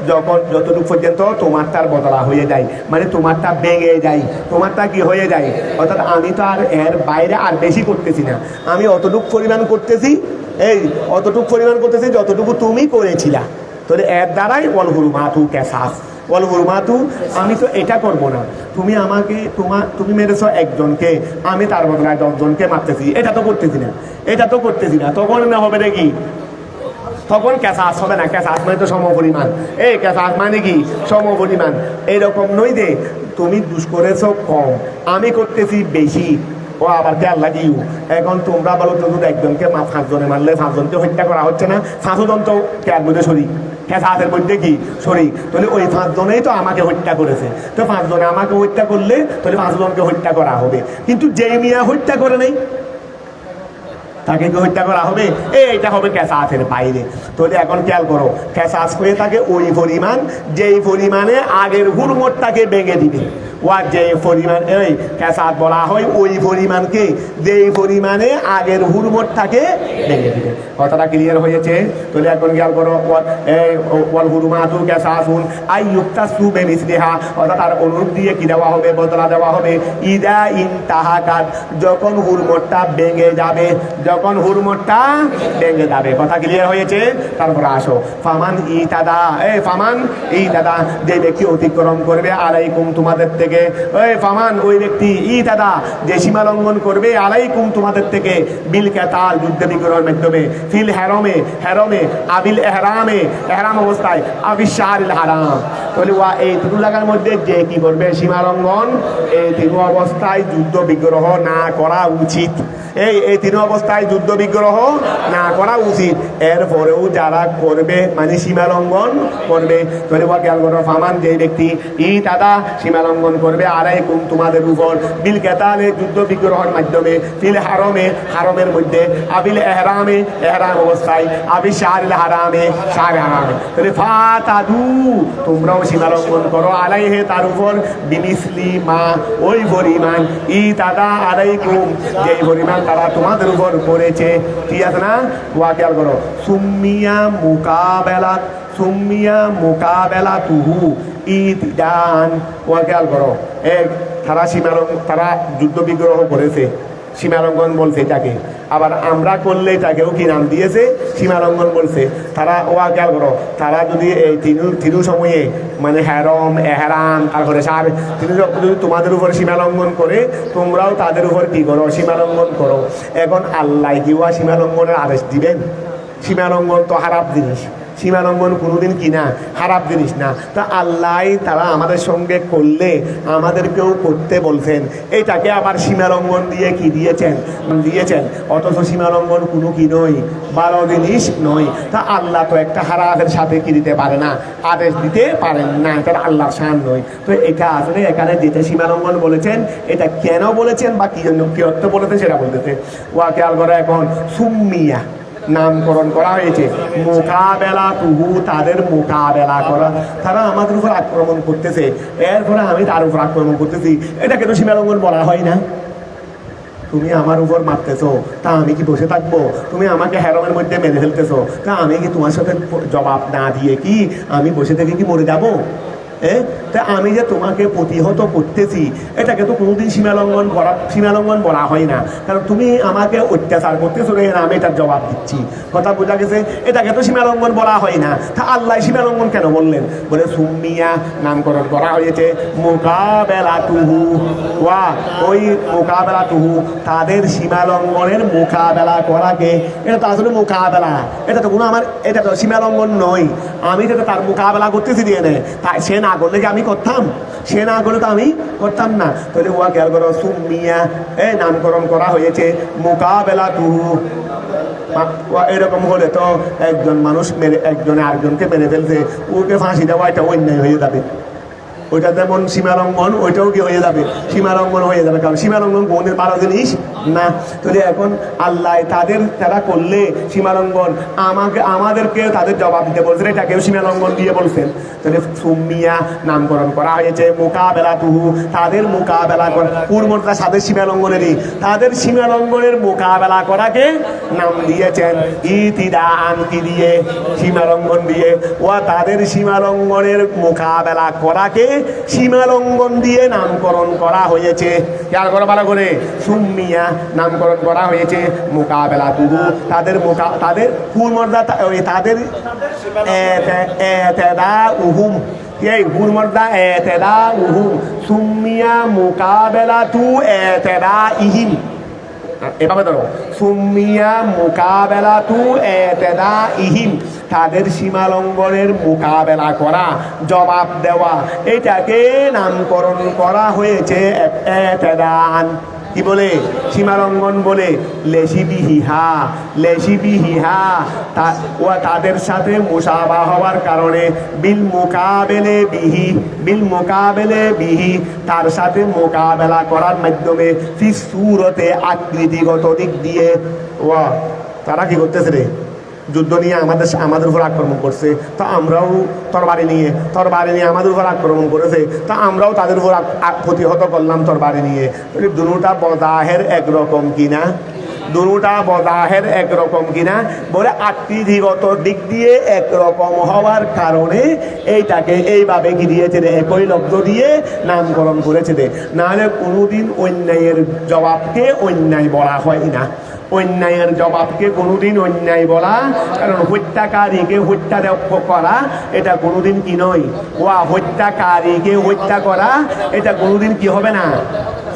যখন যতটুকু পর্যন্ত তোমারটার বদলা হয়ে যায়, মানে তোমারটা ভেঙে যায়, তোমারটা কি হয়ে যায়, অর্থাৎ আমি তো আর এর বাইরে আর বেশি করতেছি না, আমি অতটুকু পরিমাণ করতেছি, এই অতটুকু পরিমাণ করতেছি যতটুকু তুমি করেছিলা। তাহলে এর দ্বারাই ওয়াল হুরমাতু কেসাস, ওয়াল হুরমাতু, আমি তো এটা করব না, তুমি আমাকে তুমি মেরেছো একজনকে, আমি তার বদলায় 10 জনকে মারতেছি, এটা তো করতেছি না, এটা তো করতেছি না, তখন না হবে নাকি? তখন কেসাস হবে না, কেসাস মানে তো সমপরিমাণ, এই কেসাস মানে কি? সমপরিমাণ। এইরকম নই যে তুমি দুষ করেছো কম, আমি করতেছি বেশি, ও আবার খেয়াল লাগিও। এখন তোমরা বলো তো, একজনকে 5 জনে মারলে 5 জনকে হত্যা করা হচ্ছে না, 5 জন তো কেয়ার মধ্যে শরীর, কেসাসের মধ্যে কি শরীর, তাহলে ওই 5 জনেই তো আমাকে হত্যা করেছে, তো 5 জনে আমাকে হত্যা করলে তাহলে 5 জনকে হত্যা করা হবে, কিন্তু যেই মিয়া হত্যা করে নেই তাকে কি হত্যা করা হবে? এইটা হবে কেসাসের বাইরে। তাহলে এখন খেয়াল করো, কেসাস হয়ে থাকে ওই পরিমাণ যেই পরিমাণে আগের হুরমতটাকে ভেঙে দিবে, ওয়া যে পরিমাণ, এই কেসাস বলা হয় ওই পরিমাণকে যেই পরিমাণে আগের হুরমতটাকে ভেঙে দিবে। কথাটা ক্লিয়ার হয়েছে? তাহলে এখন খেয়াল করো, ওয়াল হুরমাতু কেসাসুন আই ইউক্তাসু বিমিসলিহা, অর্থাৎ তার অনুরূপ দিয়ে কি দেওয়া হবে? বদলা দেওয়া হবে। ইদা ইন তাহাকাত, যখন হুরমতটা ভেঙে যাবে, যখন হুরমতটা ভেঙে যাবে। কথা ক্লিয়ার হয়েছে? তারপরে আসো, ফামান ইতাদা, ফামান ইতাদা, যে ব্যক্তি অতিক্রম করবে আলাইকুম তোমাদের থেকে, ফামান ওই ব্যক্তি ইতাদা যে সীমা লঙ্ঘন করবে আলাইকুম তোমাদের থেকে, বিল কেতাল যুদ্ধ বিগ্রহের মাধ্যমে, ফিল হেরমে, হেরমে আবিল এহরামে, এহরাম অবস্থায়, আবিল শাহরিল হারাম। তাহলে ওয়া এই তিনু লাগার মধ্যে যে কি করবে? সীমা লঙ্ঘন, এই তিনু অবস্থায় যুদ্ধ বিগ্রহ না করা উচিত। এই তিন অবস্থায় যুদ্ধ বিগ্রহ না করা উচিত। এরপরেও যারা করবে মানে সীমা লঙ্ঘন করবে, তাহলে খেয়াল করো, ফামান যে ব্যক্তি ইতাদা সীমা লঙ্ঘন করবে আলাইকুম তোমাদের উপর, বিল কেতালে যুদ্ধ বিগ্রহের মাধ্যমে, ফিল হারমে হারমের মধ্যে, আবিল এহরামে এহরাম অবস্থায়, আবিল শাহরিল হারামে শাহরে হারামে, তাহলে ফাতাদু তোমরাও সীমা লঙ্ঘন করো আলাইহে তার উপর, বিমিসলি মা ওই পরিমাণ, ইতাদা আলাইকুম যেই পরিমাণ তারা তোমাদের উপর করেছে, ঠিক আছে না? ওয়া খেয়াল করো, সুম্মিয়া মুকাবেলা, সুম্মিয়া মুকাবেলা তুহু ইদান। ওয়া খেয়াল করো, তারা সীমালঙ্ঘন, তারা যুদ্ধ বিগ্রহ করেছে, সীমালঙ্ঘন বলছে এটাকে। আবার আমরা করলে এটাকেও কি নাম দিয়েছে? সীমালঙ্ঘন বলছে। তারা ওয়া খেয়াল করো, তারা যদি এই তিনু সময়ে মানে হেরম এহেরাম তারপরে সার তিনু যদি তোমাদের উপর সীমালঙ্ঘন করে, তোমরাও তাদের উপর কি করো? সীমালঙ্ঘন করো। এখন আল্লাহ কি ওয়া সীমালঙ্ঘনের আদেশ দিবেন? সীমালঙ্ঘন তো খারাপ জিনিস, সীমালঙ্ঘন কোনোদিন কি না খারাপ জিনিস না। তা আল্লাহ তারা আমাদের সঙ্গে করলে আমাদেরকেও করতে বলছেন, এটাকে আবার সীমালঙ্ঘন দিয়ে কি দিয়েছেন? অথচ সীমালঙ্ঘন কোনো কি নয়, ভালো জিনিস নয়। তা আল্লাহ তো একটা হারামের সাথে কি দিতে পারে না, আদেশ দিতে পারেন না, এটা আল্লাহর শান নয়। তো এটা আসলে এখানে যেটা সীমালঙ্ঘন বলেছেন, এটা কেন বলেছেন বা কি জন্য কি অর্থ বলেছেন সেটা বলতেছে। ওয়া খেয়াল করা, এখন সুম্মিয়া নামকরণ করা হয়েছে মোকাবেলা তুহু, তাদের মোকাবেলা করা। তারা আমাদের উপর আক্রমণ করতেছে, এরপরে আমি তার উপর আক্রমণ করতেছি, এটাকে তো সীমালঙ্ঘন বলা হয় না। তুমি আমার উপর মারতেছো, তা আমি কি বসে থাকবো? তুমি আমাকে হেরমের মধ্যে মেরে ফেলতেছো, তা আমি কি তোমার সাথে জবাব না দিয়ে কি আমি বসে থেকে কি মরে যাবো? তা আমি যে তোমাকে প্রতিহত করতেছি, এটাকে তো কোনোদিন সীমালঙ্ঘন বলা হয় না। কারণ তুমি আমাকে অত্যাচার করতেছো, আমি এটার জবাব দিচ্ছি। কথা বোঝা গেছে? এটাকে তো সীমালঙ্ঘন বলা হয় না। তা আল্লাহ সীমালঙ্ঘন কেন বললেন? বলে সুম্মিয়া নামকরণ করা হয়েছে মোকাবেলা তুহু, ওয়া ওই মোকাবেলা তুহু, তাদের সীমালঙ্ঘনের মোকাবেলা করাকে। এটা তো আসলে মোকাবেলা, এটা তো কোনো এটা তো সীমালঙ্ঘন নয়। আমি যেটা তার মোকাবেলা করতেছি দিয়ে নেয়, তাই সে না করলে কি আমি করতাম? সে না করলে তো আমি করতাম না। তাহলে ওয়া খেয়াল করো, সুম্মিয়া নামকরণ করা হয়েছে মোকাবেলা তুহু। এরকম হলে তো একজন মানুষ একজনে আরেকজনকে মেরে ফেলছে, ওকে ফাঁসি দেওয়া এটা অন্যায় হয়ে যাবে। ওইটা যেমন সীমালঙ্ঘন, ওইটাও কি হয়ে যাবে? সীমালঙ্ঘন হয়ে যাবে। কারণ সীমালঙ্ঘন কোনের ভালো জিনিস না। তাহলে এখন আল্লাহ তারা করলে সীমালঙ্ঘন, আমাদেরকে তাদের জবাব দিতে বলছেন, এটাকেও সীমালঙ্ঘন দিয়ে বলছেন। তাহলে সুম্মিয়া নামকরণ করা হয়েছে মোকাবেলা তুহু, তাদের মোকাবেলা করা। পূর্বটা সাদের সীমালঙ্ঘনেরই, তাদের সীমালঙ্ঘনের মোকাবেলা করাকে নাম দিয়েছেন ইতিদান কি দিয়ে? সীমালঙ্ঘন দিয়ে। ও তাদের সীমালঙ্ঘনের মোকাবেলা করাকে সীমালঙ্ঘন দিয়ে নামকরণ করা হয়েছে। খেয়াল করো ভালো করে, সুম্মিয়া নামকরণ করা হয়েছে মোকাবেলা তুহু, তাদের পূর্বটা তাদের এতেদা উহুম, এই হুরমর্দা এতেদা উহুম সুম্মিয়া মোকাবেলা তু এতেদা ইহিম। এভাবে ধরো, সুম্মিয়া মোকাবেলা তু এতেদা ইহিম, তাদের সীমালঙ্ঘনের মোকাবেলা করা, জবাব দেওয়া, এটাকে নামকরণ করা হয়েছে এতেদান। কি বলে? সীমালঙ্ঘন বলে। লেশিবিহিহা, ও তাদের সাথে মুসাবা হওয়ার কারণে বিল মোকাবেলে বিহি, তার সাথে মোকাবেলা করার মাধ্যমে ফি সুরতে, আকৃতিগত দিক দিয়ে। তারা কি করতেছে রে? যুদ্ধ নিয়ে আমাদের উপর আক্রমণ করছে, তো আমরাও তরবারি নিয়ে আমাদের উপর আক্রমণ করেছে, তো আমরাও তাদের উপর প্রতিহত করলাম তরবারি নিয়ে। দুটা বজাহের একরকম কিনা? দুটা বজাহের একরকম কিনা? বলে আকৃতিগত দিক দিয়ে একরকম হওয়ার কারণে এইটাকে এইভাবে কি দিয়েছে রে? একই লব্ধ দিয়ে নামকরণ করেছে রে। নাহলে কোনোদিন অন্যায়ের জবাবকে অন্যায় বলা হয় না। অন্যায়ের জবাবকে কোনোদিন অন্যায় বলা, কারণ হত্যাকারীকে হত্যা করা এটা কোনোদিন কি নয়। হত্যাকারীকে হত্যা করা এটা কোনোদিন কি হবে না?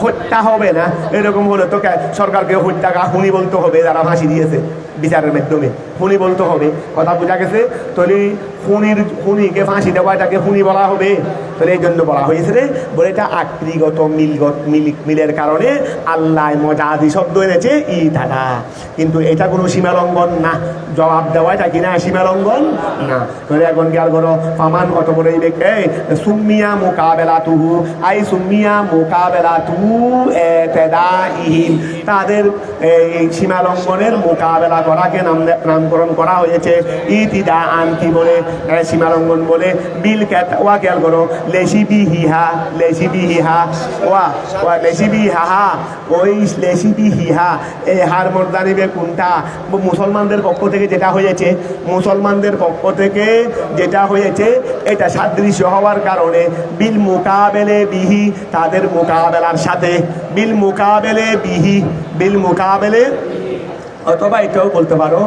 হত্যা হবে না। এরকম হলে তো সরকারকে হত্যা খুনি বলতে হবে, যারা ফাঁসি দিয়েছে বিচারের মাধ্যমে খুনি বলতে হবে। কথা বোঝা গেছে? তাহলে খুনিকে ফাঁসি দেওয়া, এটাকে খুনি বলা হবে। তাহলে এই জন্য বলা হয়েছে রে, বলে এটা আকৃতিগত মিলের কারণে আল্লাহ মজাদি শব্দ এনেছে ই তারা, কিন্তু এটা কোনো সীমালঙ্ঘন না। জবাব দেওয়া এটা কিনা সীমালঙ্ঘন না। তাহলে এখন খেয়াল করো, পামান কত বড় এই ব্যক্তি সুম্মিয়া মোকাবেলা তুহু, সুম্মিয়া মোকাবেলা তুহু এতেদা ইহিম, তাদের এই সীমালঙ্ঘনের মোকাবেলা করাকে নামকরণ করা হয়েছে ইতিদা আন, কি বলে? সীমালঙ্ঘন বলে। বিল ওয়া খেয়াল করো, লেশিবিহিহা, ওই লেশিবিহিহা এই হার মর্দা নিবে কোনটা? মুসলমানদের পক্ষ থেকে যেটা হয়েছে, এটা সাদৃশ্য হওয়ার কারণে বিল মুকাবেলে বিহি তাদের মোকাবেলার সাথে, বিল মুকাবেলে বিহি, বিল মুকাবেলে, অথবা এটাও বলতে পারো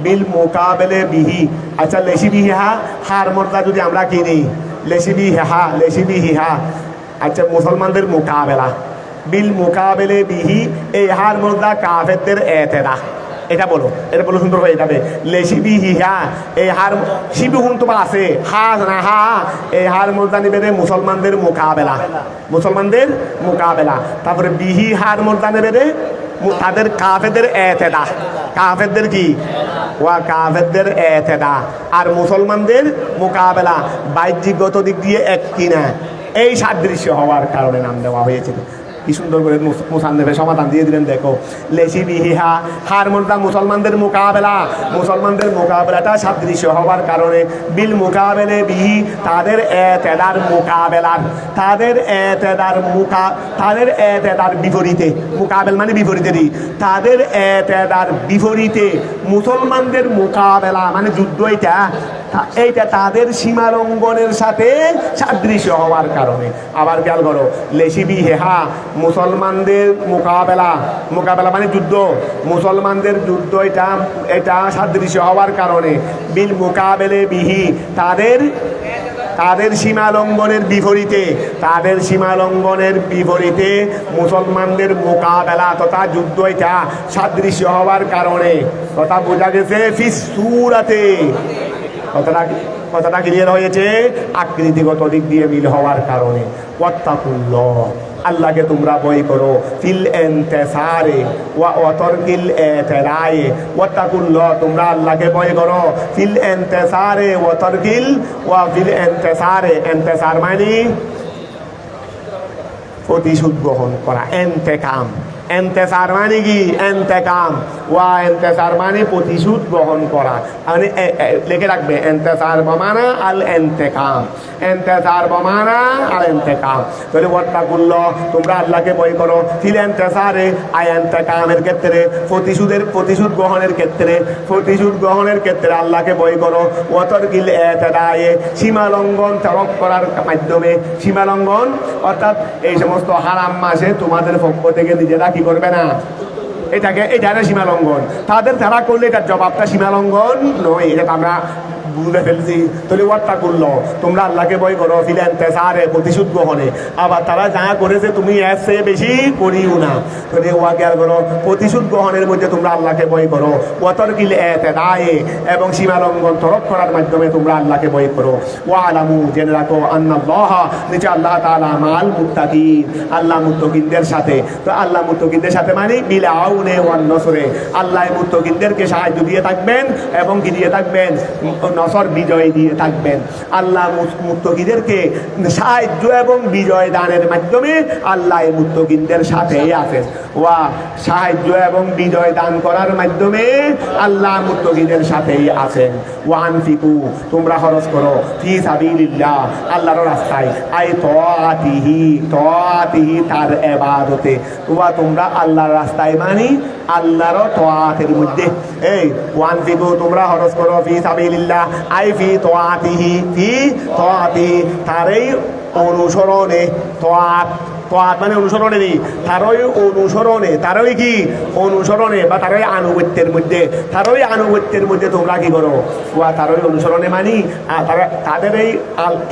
বিল মোকাবেলে বিহি। আচ্ছা লেসি বিহি হা, হার মর্দা যদি আমরা কিনি লেসি বিহি হা, লেসি বিহি হা, আচ্ছা মুসলমানদের মোকাবেলা বিল মোকাবেলে বিহি, এই হার মর্দা কাফেরদের এতেদা, এটা বলো, এটা বলো সুন্দর হয়ে যাবে। লেসি বিহি হা, এই হার শিবিহুন তো আছে হা না হা, এই হার মর্দা নিবে রে মুসলমানদের মোকাবেলা, মুসলমানদের মোকাবেলা। তারপরে বিহি হার মর্দা নেবে রে তাদের কাফেরদের এতেদা, কাফেরদের কি ওয়া কাফেরদের এতেদা, আর মুসলমানদের মোকাবেলা বাহ্যিকগত দিক দিয়ে এক কিনা, এই সাদৃশ্য হওয়ার কারণে নাম দেওয়া হয়েছিল। কি সুন্দর করে মুসান্নেফের সমাধান দিয়ে দিলেন দেখো। লেসি বিহিহা হার মর্দা মুসলমানদের মোকাবেলা, মুসলমানদের মোকাবেলাটা সাদৃশ্য হওয়ার কারণে বিল মোকাবেলে বিহি তাদের এতেদার মোকাবেলার, তাদের এতেদার তাদের এতেদার বিপরীতে, মোকাবেল মানে বিপরীতেরই, তাদের এতেদার বিপরীতে মুসলমানদের মোকাবেলা মানে যুদ্ধ, এটা এইটা তাদের সীমালঙ্ঘনের সাথে সাদৃশ্য হওয়ার কারণে। আবার খেয়াল করো লেসি বিহেহা মুসলমানদের মোকাবেলা, মোকাবেলা মানে যুদ্ধ, মুসলমানদের যুদ্ধ, এটা এটা সাদৃশ্য হওয়ার কারণে বিল মোকাবেলে বিহি তাদের তাদের সীমালঙ্ঘনের বিপরীতে, তাদের সীমালঙ্ঘনের বিপরীতে মুসলমানদের মোকাবেলা তথা যুদ্ধ এটা সাদৃশ্য হওয়ার কারণে। কথা বোঝা গেছে ফিস সূরাতে, কথাটা ক্লিয়ার হয়েছে, আকৃতিগত দিক দিয়ে মিল হওয়ার কারণে। ওয়াত্তাকুল্লাহ আল্লাহকে তোমরা ভয় করো, ফিল ইনতিসারে ওয়া ওয়াতারকিল ইতিরায়ে, ওয়াত্তাকুল্লাহ তোমরা আল্লাহকে ভয় করো, ফিল ইনতিসারে ওয়া তারকিল ওয়া ফিল ইনতিসারে, ইনতিসার মানে প্রতিশোধ গ্রহণ করা, ইন্তেকাম, ইন্তেসার মানে কি ইন্তেকাম, ওয়া ইন্তেসার মানে প্রতিশোধ গ্রহণ করা, মানে লিখে রাখবে ইন্তেসার বমানা আল ইন্তেকাম, ইন্তেসার বমানা আল ইন্তেকাম। তাহলে ওয়াত্তাকুল্লাহ তোমরা আল্লাহকে ভয় করো, ফিল ইনতিসারে আই ইন্তেকামের ক্ষেত্রে, প্রতিশোধ গ্রহণের ক্ষেত্রে, প্রতিশোধ গ্রহণের ক্ষেত্রে আল্লাহকে ভয় করো, ওয়া তারকিল ইতিরায়ে সীমালঙ্ঘন ত্যাগ করার মাধ্যমে, সীমালঙ্ঘন অর্থাৎ এই সমস্ত হারাম মাসে তোমাদের পক্ষ থেকে নিজেরা কি করবে না, এটাকে এটা সীমালঙ্ঘন, তাদের তারা করলে এটার জবাবটা সীমালঙ্ঘন নয়, এটা আমরা বুঝে ফেলছি। তাহলে ওয়াত্তাকুল্লাহ তোমরা আল্লাহকে ভয় করো, ফিল ইনতিসারে প্রতিশোধ গ্রহণে, আবার তারা যা করেছে তুমি এর চেয়ে বেশি করিও না, তাহলে ওয়া খেয়াল করো প্রতিশোধ গ্রহণের মধ্যে তোমরা আল্লাহকে ভয় করো, ওয়া তারকিল ইতিরায়ে এবং সীমালঙ্ঘন তরক করার মাধ্যমে তোমরা আল্লাহকে ভয় করো। ওয়া আলামু জেনে রাখো আন্নাল্লাহ নিশ্চয় আল্লাহ তাআলা মাল মুত্তাকিন, আল্লাহ মুত্তাকিনদের সাথে। তো আল্লাহ মুত্তাকিনদের সাথে মানে বিল আউনে ওয়ান নসরে, আল্লাহ মুত্তাকিনদেরকে সাহায্য দিয়ে থাকবেন এবং কি দিয়ে থাকবেন, নসর বিজয় দিয়ে থাকবেন। আল্লাহ মুত্তাকিদেরকে সাহায্য এবং বিজয় দানের মাধ্যমে আল্লাহ মুত্তাকিদের সাথেই আছেন, ওয়া সাহায্য এবং বিজয় দান করার মাধ্যমে আল্লাহ মুত্তাকিদের সাথেই আছেন। ওয়া আনফিকু তোমরা খরচ করো, ফি সাবিলিল্লাহ আল্লাহর রাস্তায়, আই তাআতিহি, তাআতিহি তার ইবাদতে, ওয়া তোমরা আল্লাহর রাস্তায় মানে আল্লাহর তাআতের মধ্যে, এই ওয়ানফিকু তোমরা খরচ করো, ফি সাবিলিল্লাহ আই ফি তাআতিহি, ফি তাআতিহি তারই অনুসরণে, তাআত মানে অনুসরণেরই, তারই অনুসরণে, তারই কি অনুসরণে বা তারই আনুগত্যের মধ্যে, তারই আনুগত্যের মধ্যে তোমরা কি করো, ওয়া তারই অনুসরণে মানি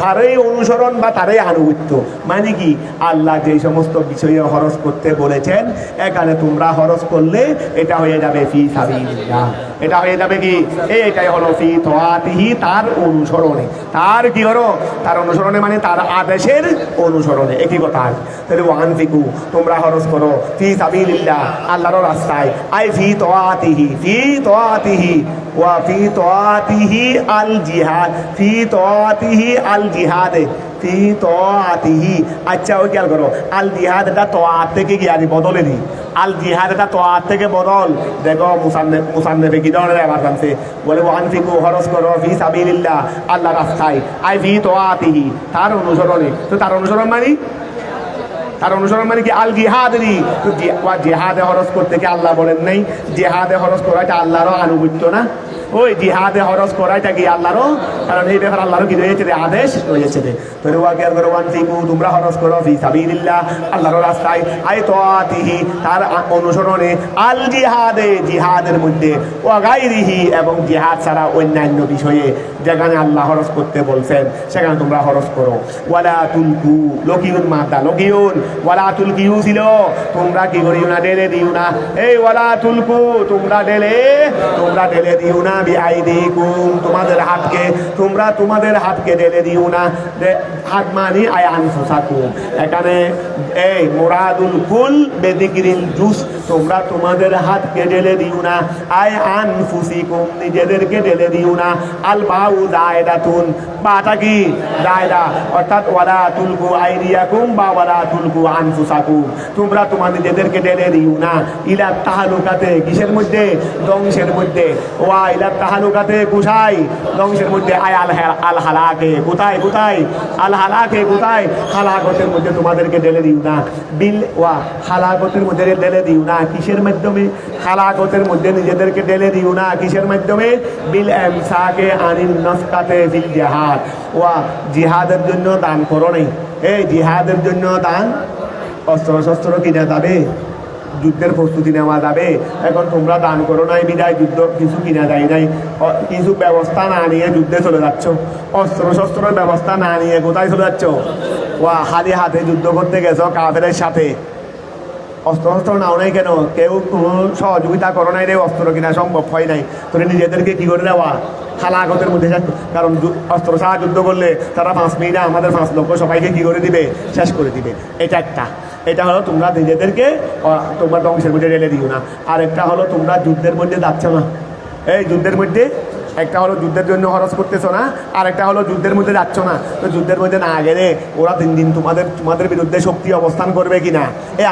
তারই অনুসরণ বা তারই আনুগত্য মানে কি আল্লাহ যেই সমস্ত বিষয়ে খরচ করতে বলেছেন এখানে তোমরা খরচ করলে এটা হয়ে যাবে ফি সাবিলিল্লাহ, এটা হয়ে যাবে কি এটাই হলো ফি তাআতিহি তার অনুসরণে, তার কি হলো তার অনুসরণে মানে তার আদেশের অনুসরণে, একই কথা। তাহলে ওয়ানফিকু তোমরা খরচ করো, ফি সাবিলিল্লাহ আল্লাহর রাস্তায়, আই ফি তাআতিহি, ফি তাআতিহি ওয়া ফি তাআতিহি আল জিহাদ, ফি তাআতিহি আল জিহাদে, ফি তাআতিহি। আচ্ছা ওই খেয়াল করো আল জিহাদ এটা তাআত থেকে কি আর বদলেনি, আল জিহাদ এটা তাআত থেকে বদল। দেখো মুসান্নেফে কি ধরনের আবার জানছে, বলে ওয়ানফিকু খরচ করো, ফি সাবিলিল্লাহ আল্লাহর রাস্তায়, আই ফি তাআতিহি তার অনুসরণে। তো তার অনুসরণ মানে, তার অনুসরণ মানে কি আল জিহাদি, জিহাদে খরচ করতে কি আল্লাহ বলেন নাই, জিহাদে খরচ করা এটা আল্লাহরও আনুগত্য না, ওই জিহাদে খরচ করাইটা কি আল্লাহরও, কারণ এই ব্যাপার আল্লাহরও কি রয়েছে রে, আদেশ রয়েছে রে। তোর ওয়াকিয়ার করো ওয়ানফিকু, তোমরা খরচ করো ফি সাবিলিল্লাহ, আল্লাহর রাস্তায়, আই তাআতিহি, তার অনুসরণে, আল জিহাদে, জিহাদের মধ্যে, ওয়া গায়রিহি, এবং জিহাদ ছাড়া অন্যান্য বিষয়ে যেখানে আল্লাহ খরচ করতে বলছেন সেখানে তোমরা খরচ করো। ওয়ালা তুলকু, লকিউন মাদা, লকিউন, ওয়ালা তুলকিউ ছিল, তোমরা কি করিও না, ঢেলে দিও না, এই ওয়ালা তুলকু, তোমরা ঢেলে দিও না, বিআইদিকুম, তোমাদের হাতকে, তোমরা তোমাদের হাতকে ঢেলে দিও না, হাত মানি আই আনফুসাকুম, এখানে এই মুরাদুল কুল বেদিকিরিল জুস, তোমরা তোমাদের হাতকে ঢেলে দিও না, আই আনফুসিকুম, নিজেদেরকে ঢেলে দিও না, আল বাউ জায়দাতুন, বাটা কি জায়দা, অর্থাৎ ওয়ালা তুলকু আইদিয়াকুম বা ওয়ালা তুলকু আনফুসাকুম, তোমরা তোমার নিজেদেরকে ঢেলে দিও না, ইলা তাহালুকাতে, কিসের মধ্যে, ধ্বংসের মধ্যে, ওয়া ইলা তাহালুকাতে, কুশাই, ধ্বংসের মধ্যে, আয় আল হালাকে, কোথায় কোথায়, আল হালাকে কোথায়, হালাকতের মধ্যে তোমাদেরকে ঢেলে দিও না, বিল ওয়া হালাকতের মধ্যে ঢেলে দিও না, কিসের মাধ্যমে, হালাকতের মধ্যে নিজেদেরকে ঢেলে দিও না, কিসের মাধ্যমে, বিল এমসাকে আনিন নফকাতে ফিল জিহাদ, ওয়া জিহাদের জন্য দান করো নাই, এই জিহাদের জন্য দান, অস্ত্র শস্ত্র কিনা যাবে, যুদ্ধের প্রস্তুতি নেওয়া যাবে, এখন তোমরা দান করো নাই বিদায় যুদ্ধ কিছু কিনা যায় নাই, কিছু ব্যবস্থা না নিয়ে যুদ্ধে চলে যাচ্ছ, অস্ত্র শস্ত্রের ব্যবস্থা না নিয়ে কোথায় চলে যাচ্ছ, ওয়া খালি হাতে যুদ্ধ করতে গেছো কাফেরের সাথে, অস্ত্র শস্ত্র নাও নাই কেন, কেউ কোনো সহযোগিতা করো নাই রে, অস্ত্র কিনা সম্ভব হয় নাই, তোর নিজেদেরকে কি করে দেওয়া, হালাকতের মধ্যে, কারণ অস্ত্র ছাড়া যুদ্ধ করলে তারা 5 মিনিটে আমাদের 5 লক্ষ সবাইকে কি করে দিবে, শেষ করে দিবে, এটা একটা, এটা হলো তোমরা নিজেদেরকে তোমরা ধ্বংসের মধ্যে ঢেলে দিও না। আর একটা হলো তোমরা যুদ্ধের মধ্যে যাচ্ছ না, এই যুদ্ধের মধ্যে, একটা হলো যুদ্ধের জন্য খরচ করতেছো না, আর একটা হলো যুদ্ধের মধ্যে যাচ্ছ না, তো যুদ্ধের মধ্যে না গেলে ওরা দিন দিন তোমাদের বিরুদ্ধে শক্তি অবস্থান করবে কিনা,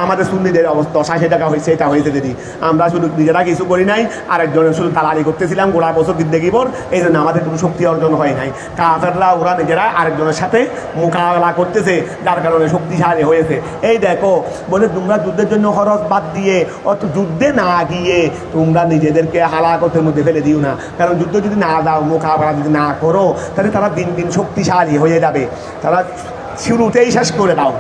আমাদের সুন্নিদের অবস্থা 80 টাকা হয়েছে, এটা হয়েছে দিদি, আমরা শুধু নিজেরা কিছু করি নাই, আরেকজনের শুধু তালারি করতেছিলাম গোড়া বছর জিন্দেগিভর, এই জন্য আমাদের কোনো শক্তি অর্জন হয় নাই, কাফেররা ওরা নিজেরা আরেকজনের সাথে মোকাবেলা করতেছে, যার কারণে শক্তিশালী হয়েছে। এই দেখো বলে তোমরা যুদ্ধের জন্য খরচ বাদ দিয়ে অত যুদ্ধে না গিয়ে তোমরা নিজেদেরকে হালাকতের মধ্যে ফেলে দিও না, কারণ যুদ্ধ যদি না দাও, মোকাবেলা যদি না করো, তাহলে তারা দিন দিন শক্তিশালী হয়ে যাবে, তারা শুরুতেই শেষ করে দাও,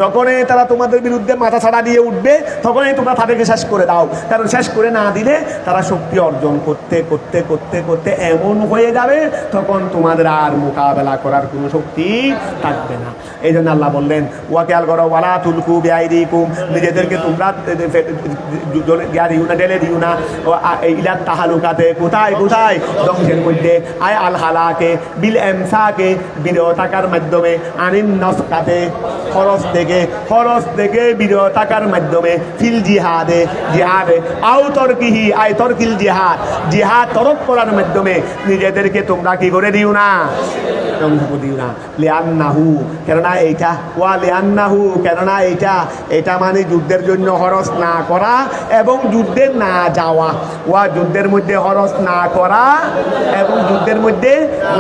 যখনই তারা তোমাদের বিরুদ্ধে মাথা ছাড়া দিয়ে উঠবে তখনই তোমরা তাদেরকে শেষ করে দাও, কারণ শেষ করে না দিলে তারা শক্তি অর্জন করতে করতে করতে করতে এমন হয়ে যাবে তখন তোমাদের আর মোকাবেলা করার কোনো শক্তি থাকবে না। এই জন্য আল্লাহ বললেন ওয়াকিয়াল করো, ওয়ালা তুলকু বিআইদিকুম, নিজেদেরকে তোমরা দিও না, ঢেলে দিও না, ইলা তাহালুকাতে, কোথায় কোথায়, ধ্বংসের মধ্যে, আয় আল হালাকে, বিল এমসাকে, বিরত থাকার মাধ্যমে, আনিন নফকাতে, খরচ থেকে বিরত থাকার মাধ্যমে, ফিল জিহাদে, জিহাদে, আও তরকিহি, আয় তরকিল জিহাদ, জিহাদ তরক করার মাধ্যমে নিজেদেরকে তোমরা কি করে দিও না, দিও না, লিআন্নাহু, কেননা এইটা, ওয়া লিআন্নাহু, কেননা এটা মানে যুদ্ধের জন্য খরচ না করা এবং যুদ্ধে না যাওয়া, ওয়া যুদ্ধের মধ্যে খরচ না করা এবং যুদ্ধের মধ্যে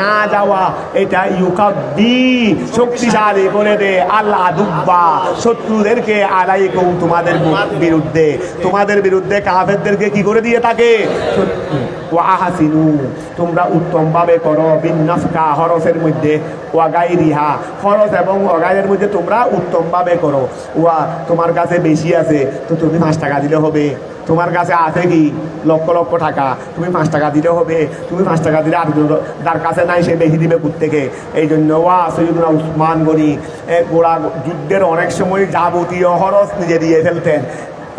না যাওয়া, এটা ইউকাব্বি, শক্তিশালী করে দে, আল্লাহ দুব্বা, শত্রুদেরকে, আলাইকুম, তোমাদের বিরুদ্ধে কাফেরদেরকে কি করে দিয়ে থাকে, ওয়া আহসিনু, তোমরা উত্তমভাবে করো, বিন নাফকা, খরচের মধ্যে, ওয়া গায়রিহা, খরচ এবং অগায়ের মধ্যে তোমরা উত্তমভাবে করো, ওয়া তোমার কাছে বেশি আছে তো তুমি 5 টাকা দিলে হবে, তোমার কাছে আছে কি লক্ষ লক্ষ টাকা, তুমি 5 টাকা দিলে হবে, তুমি 5 টাকা দিলে আর যার কাছে নাই সে বেশি দিবে কোত্থেকে। এই জন্য ওয়া সৈয়দনা উসমান গনি গোড়া যুদ্ধের অনেক সময় যাবতীয় খরচ নিজে দিয়ে ফেলতেন,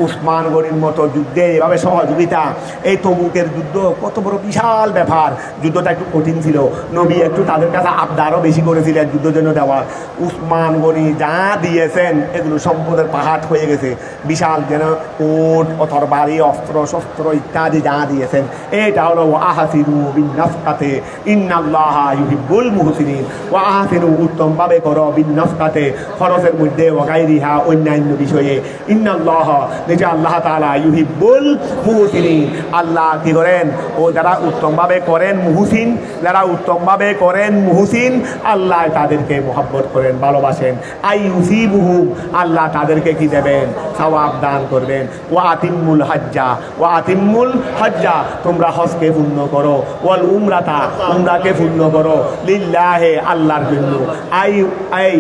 উসমান গনির মতো যুদ্ধে এভাবে সহযোগিতা, এই তবুকের যুদ্ধ কত বড় বিশাল ব্যাপার, যুদ্ধটা একটু কঠিন ছিল, নবী একটু তাদের কাছে আবদারও বেশি করেছিলেন যুদ্ধের জন্য দেওয়ার, উসমান গনি যা দিয়েছেন এগুলো সম্পদের পাহাড় হয়ে গেছে, বিশাল যেন কোট, তরবারি, অস্ত্র শস্ত্র ইত্যাদি যা দিয়েছেন, এটা হলো আহসিনু বিন নাফকাতে ইন্নাল্লাহা ইউহিব্বুল মুহসিনিন, ওয়া আহসিনু, উত্তমভাবে করো, বিন নাফকাতে, খরচের মধ্যে, ওয়া গায়রিহা, অন্যান্য বিষয়ে, ইন্নাল্লাহা, যে আল্লাহ তাআলা ইউহিব্বুল মুহসিনিন, আল্লাহ কি করেন, ও যারা উত্তমভাবে করেন মুহসিন, যারা উত্তমভাবে করেন মুহসিন, আল্লাহ তাদেরকে মহব্বত করেন, ভালোবাসেন। আই ইউসিবুহুম, আল্লাহ তাদেরকে কি দেবেন, সওয়াব দান করবেন। ওয়া আতিম্মুল হজ্জা, ওয়া আতিম্মুল হজ্জা, তোমরা হজকে পূর্ণ করো, ওয়াল উমরাতা, উমরাকে পূর্ণ করো, লিল্লাহে, আল্লাহর জন্য। আই আই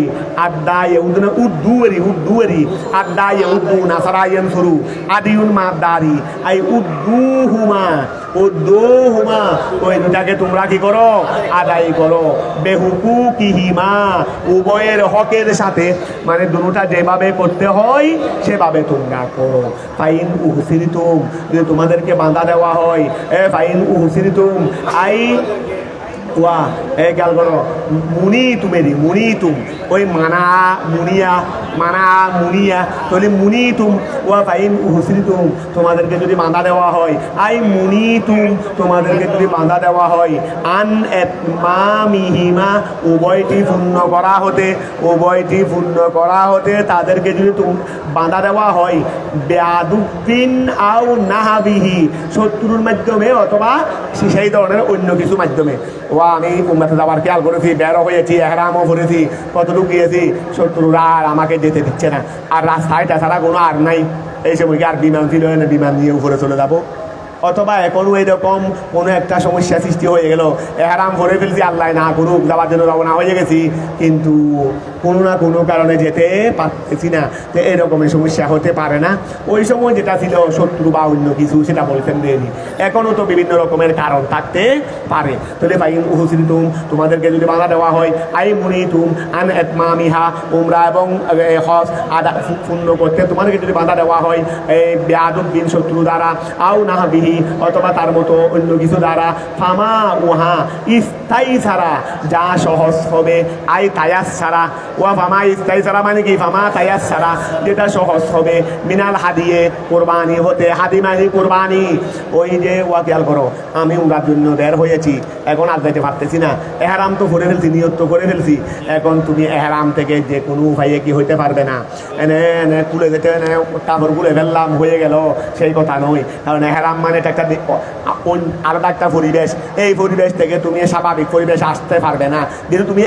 আদা ইউদনা উদ্দুরি, উদ্দুরি আদা ইউদু নাসারায়ান শুরু আদিউন মাদারি, আই উদ্দুহুমা, উদ্দুহুমা, ওই দুটাকে তোমরা কি করো, আদায় করো। বেহুকুকিহিমা, উভয়ের হকের সাথে, মানে দুটোটা যেভাবে করতে হয় সেভাবে তোমরা করো। ফাইন উহসিরিতুম, যদি তোমাদেরকে বাঁধা দেওয়া হয়, ফাইন উহসিরিতুম আই ওয়া এ খেয়াল করো, মুনি তুমেরি, মুনি তুম, ওই মানা মুনিয়া, মানা মুনিয়া, তাহলে মুনি তুম ওয়া ফাইন হুসরি তুম, তোমাদেরকে যদি বাঁধা দেওয়া হয়, আই মুনি তুম, তোমাদেরকে যদি বাঁধা দেওয়া হয়, আন এতমামিহিমা, উভয়টি পূর্ণ করা হতে, উভয়টি পূর্ণ করা হতে, তাদেরকে যদি বাঁধা দেওয়া হয়, বেয়াদুবিন আও নাহাবিহি, শত্রুর মাধ্যমে অথবা সেই ধরনের অন্য কিছু মাধ্যমে। আমি উম্মতে যাওয়ার খেয়াল করেছি, বেরো হয়েছি, এহরামও ভরেছি, কতটুকু গিয়েছি, শত্রুরা আর আমাকে যেতে দিচ্ছে না, আর রাস্তায় তাছাড়া কোনো আর নাই, এই সময় কি আর বিমান ছিল না, বিমান নিয়ে উপরে চলে যাবো। অথবা এখনও এইরকম কোনো একটা সমস্যা সৃষ্টি হয়ে গেল, এহরাম ভরে ফেলছি, আল্লাহ না করুক, যাওয়ার জন্য রওনা হয়ে গেছি, কিন্তু কোনো না কোনো কারণে যেতে পারতেছি না, তো এরকমের সমস্যা হতে পারে না। ওই সময় যেটা ছিল শত্রু বা অন্য কিছু, সেটা বলতেন দেয়নি, এখনও তো বিভিন্ন রকমের কারণ থাকতে পারে। তাহলে ফাইন উহসিরিতুম, তোমাদেরকে যদি বাধা দেওয়া হয়, আই মুনিতুম আন ইতমামিহা, উমরা এবং হজ আদা পূর্ণ করতে তোমাদেরকে যদি বাধা দেওয়া হয়, এই বেয়াদব বিন, শত্রু দ্বারা, আও নাহাবিহি, অথবা তার মতো অন্য কিছু দ্বারা, ফামা উহা ইস্তাই ছাড়া, যা সহজ হবে, আই তায়াস ছাড়া, ওয়া ফামা ইস্তাই ছাড়া মানে কি, ফামা তায়াস ছাড়া, যেটা সহজ হবে, মিনাল হাদিয়ে, কোরবানি হতে, হাদি মানে কোরবানি। ওই যে ওয়া খেয়াল করো, আমি উমরার জন্য বের হয়েছি, এখন আর যাইতে পারতেছি না, এহরাম তো করে ফেলছি, নিয়ত তো করে ফেলছি, এখন তুমি এহরাম থেকে যে কোনো উপায়ে কি হইতে পারবে না, এনে এনে কুলে যেতে, কাপড় কুলে ফেললাম হয়ে গেল, সেই কথা নয়। কারণ এহরাম মানে এটা একটা আলাদা একটা পরিবেশ, এই পরিবেশ থেকে তুমি স্বাভাবিক পরিবেশ আসতে পারবে না, যেহেতু তুমি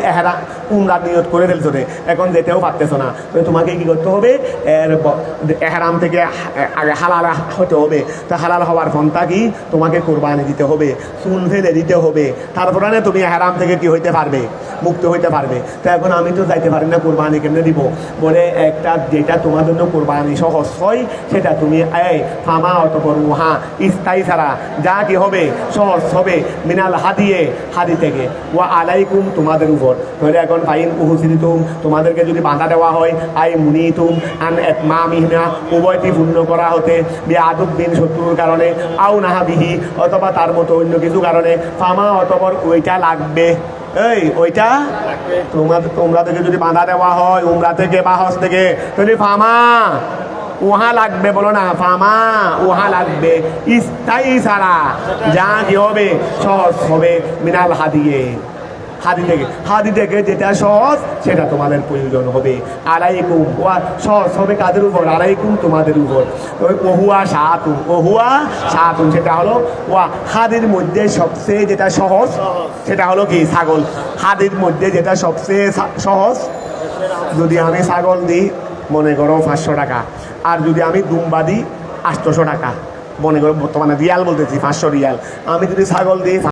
উমরার নিয়ত করে ফেলছো রে, এখন যেতেও পারতেছো না, তো তোমাকে কি করতে হবে, এহরাম থেকে আগে হালাল হতে হবে। তো হালাল হওয়ার পন্থা কি, তোমাকে কোরবানি দিতে হবে, চুল ফেলে দিতে হবে, তারপরে তুমি এহরাম থেকে কি হইতে পারবে, মুক্ত হইতে পারবে। তো এখন আমি তো যাইতে পারি না, কোরবানি কেমনে দিব, বলে একটা যেটা তোমার জন্য কোরবানি সহজ হয়, সেটা তুমি এই ফামা অতপর উহা ইস্তাই ছাড়া, যা কি হবে, সহজ হবে, মিনাল হাদিয়ে, হাদি থেকে, ওয়া আলাইকুম, তোমাদের উপর। তাহলে এখন ফাইন উহসিরিতুম, তোমাদেরকে যদি বাঁধা দেওয়া হয়, আই মুনিতুম আন ইতমামিহা, উভয়টি পূর্ণ করা হতে, বেয়াদব বিন, শত্রুর কারণে, আও নাহাবিহি, অথবা তার মতো অন্য কিছু কারণে, ফামা অতপর ওইটা লাগবে, এই ওইটা তোমরা থেকে যদি বাঁধা দেওয়া হয় উমরা থেকে বা হজ থেকে, তাহলে ফামা উহা লাগবে, বলো না, ফামা উহা লাগবে, ইস্তাই ছাড়া, যা কি হবে, সহজ হবে, মিনাল হাদিয়ে, হাদি থেকে যেটা সহজ সেটা তোমাদের প্রয়োজন হবে। আলাইকুম, ওয়া সহজ হবে কাদের উপর, আলাইকুম, তোমাদের উপর। ওহুয়া সাহাতুন, ওহুয়া সাহাতুন, সেটা হলো ওয়া, হাদির মধ্যে সবচেয়ে যেটা সহজ সেটা হলো কি, ছাগল। হাদির মধ্যে যেটা সবচেয়ে সহজ, যদি আমি ছাগল দিই মনে করো 500 টাকা, আর যদি আমি দুম্বা দিই 800 টাকা, মনে করো বর্তমানে রিয়াল বলতেছি, 500 রিয়াল, আমি যদি ছাগল দিই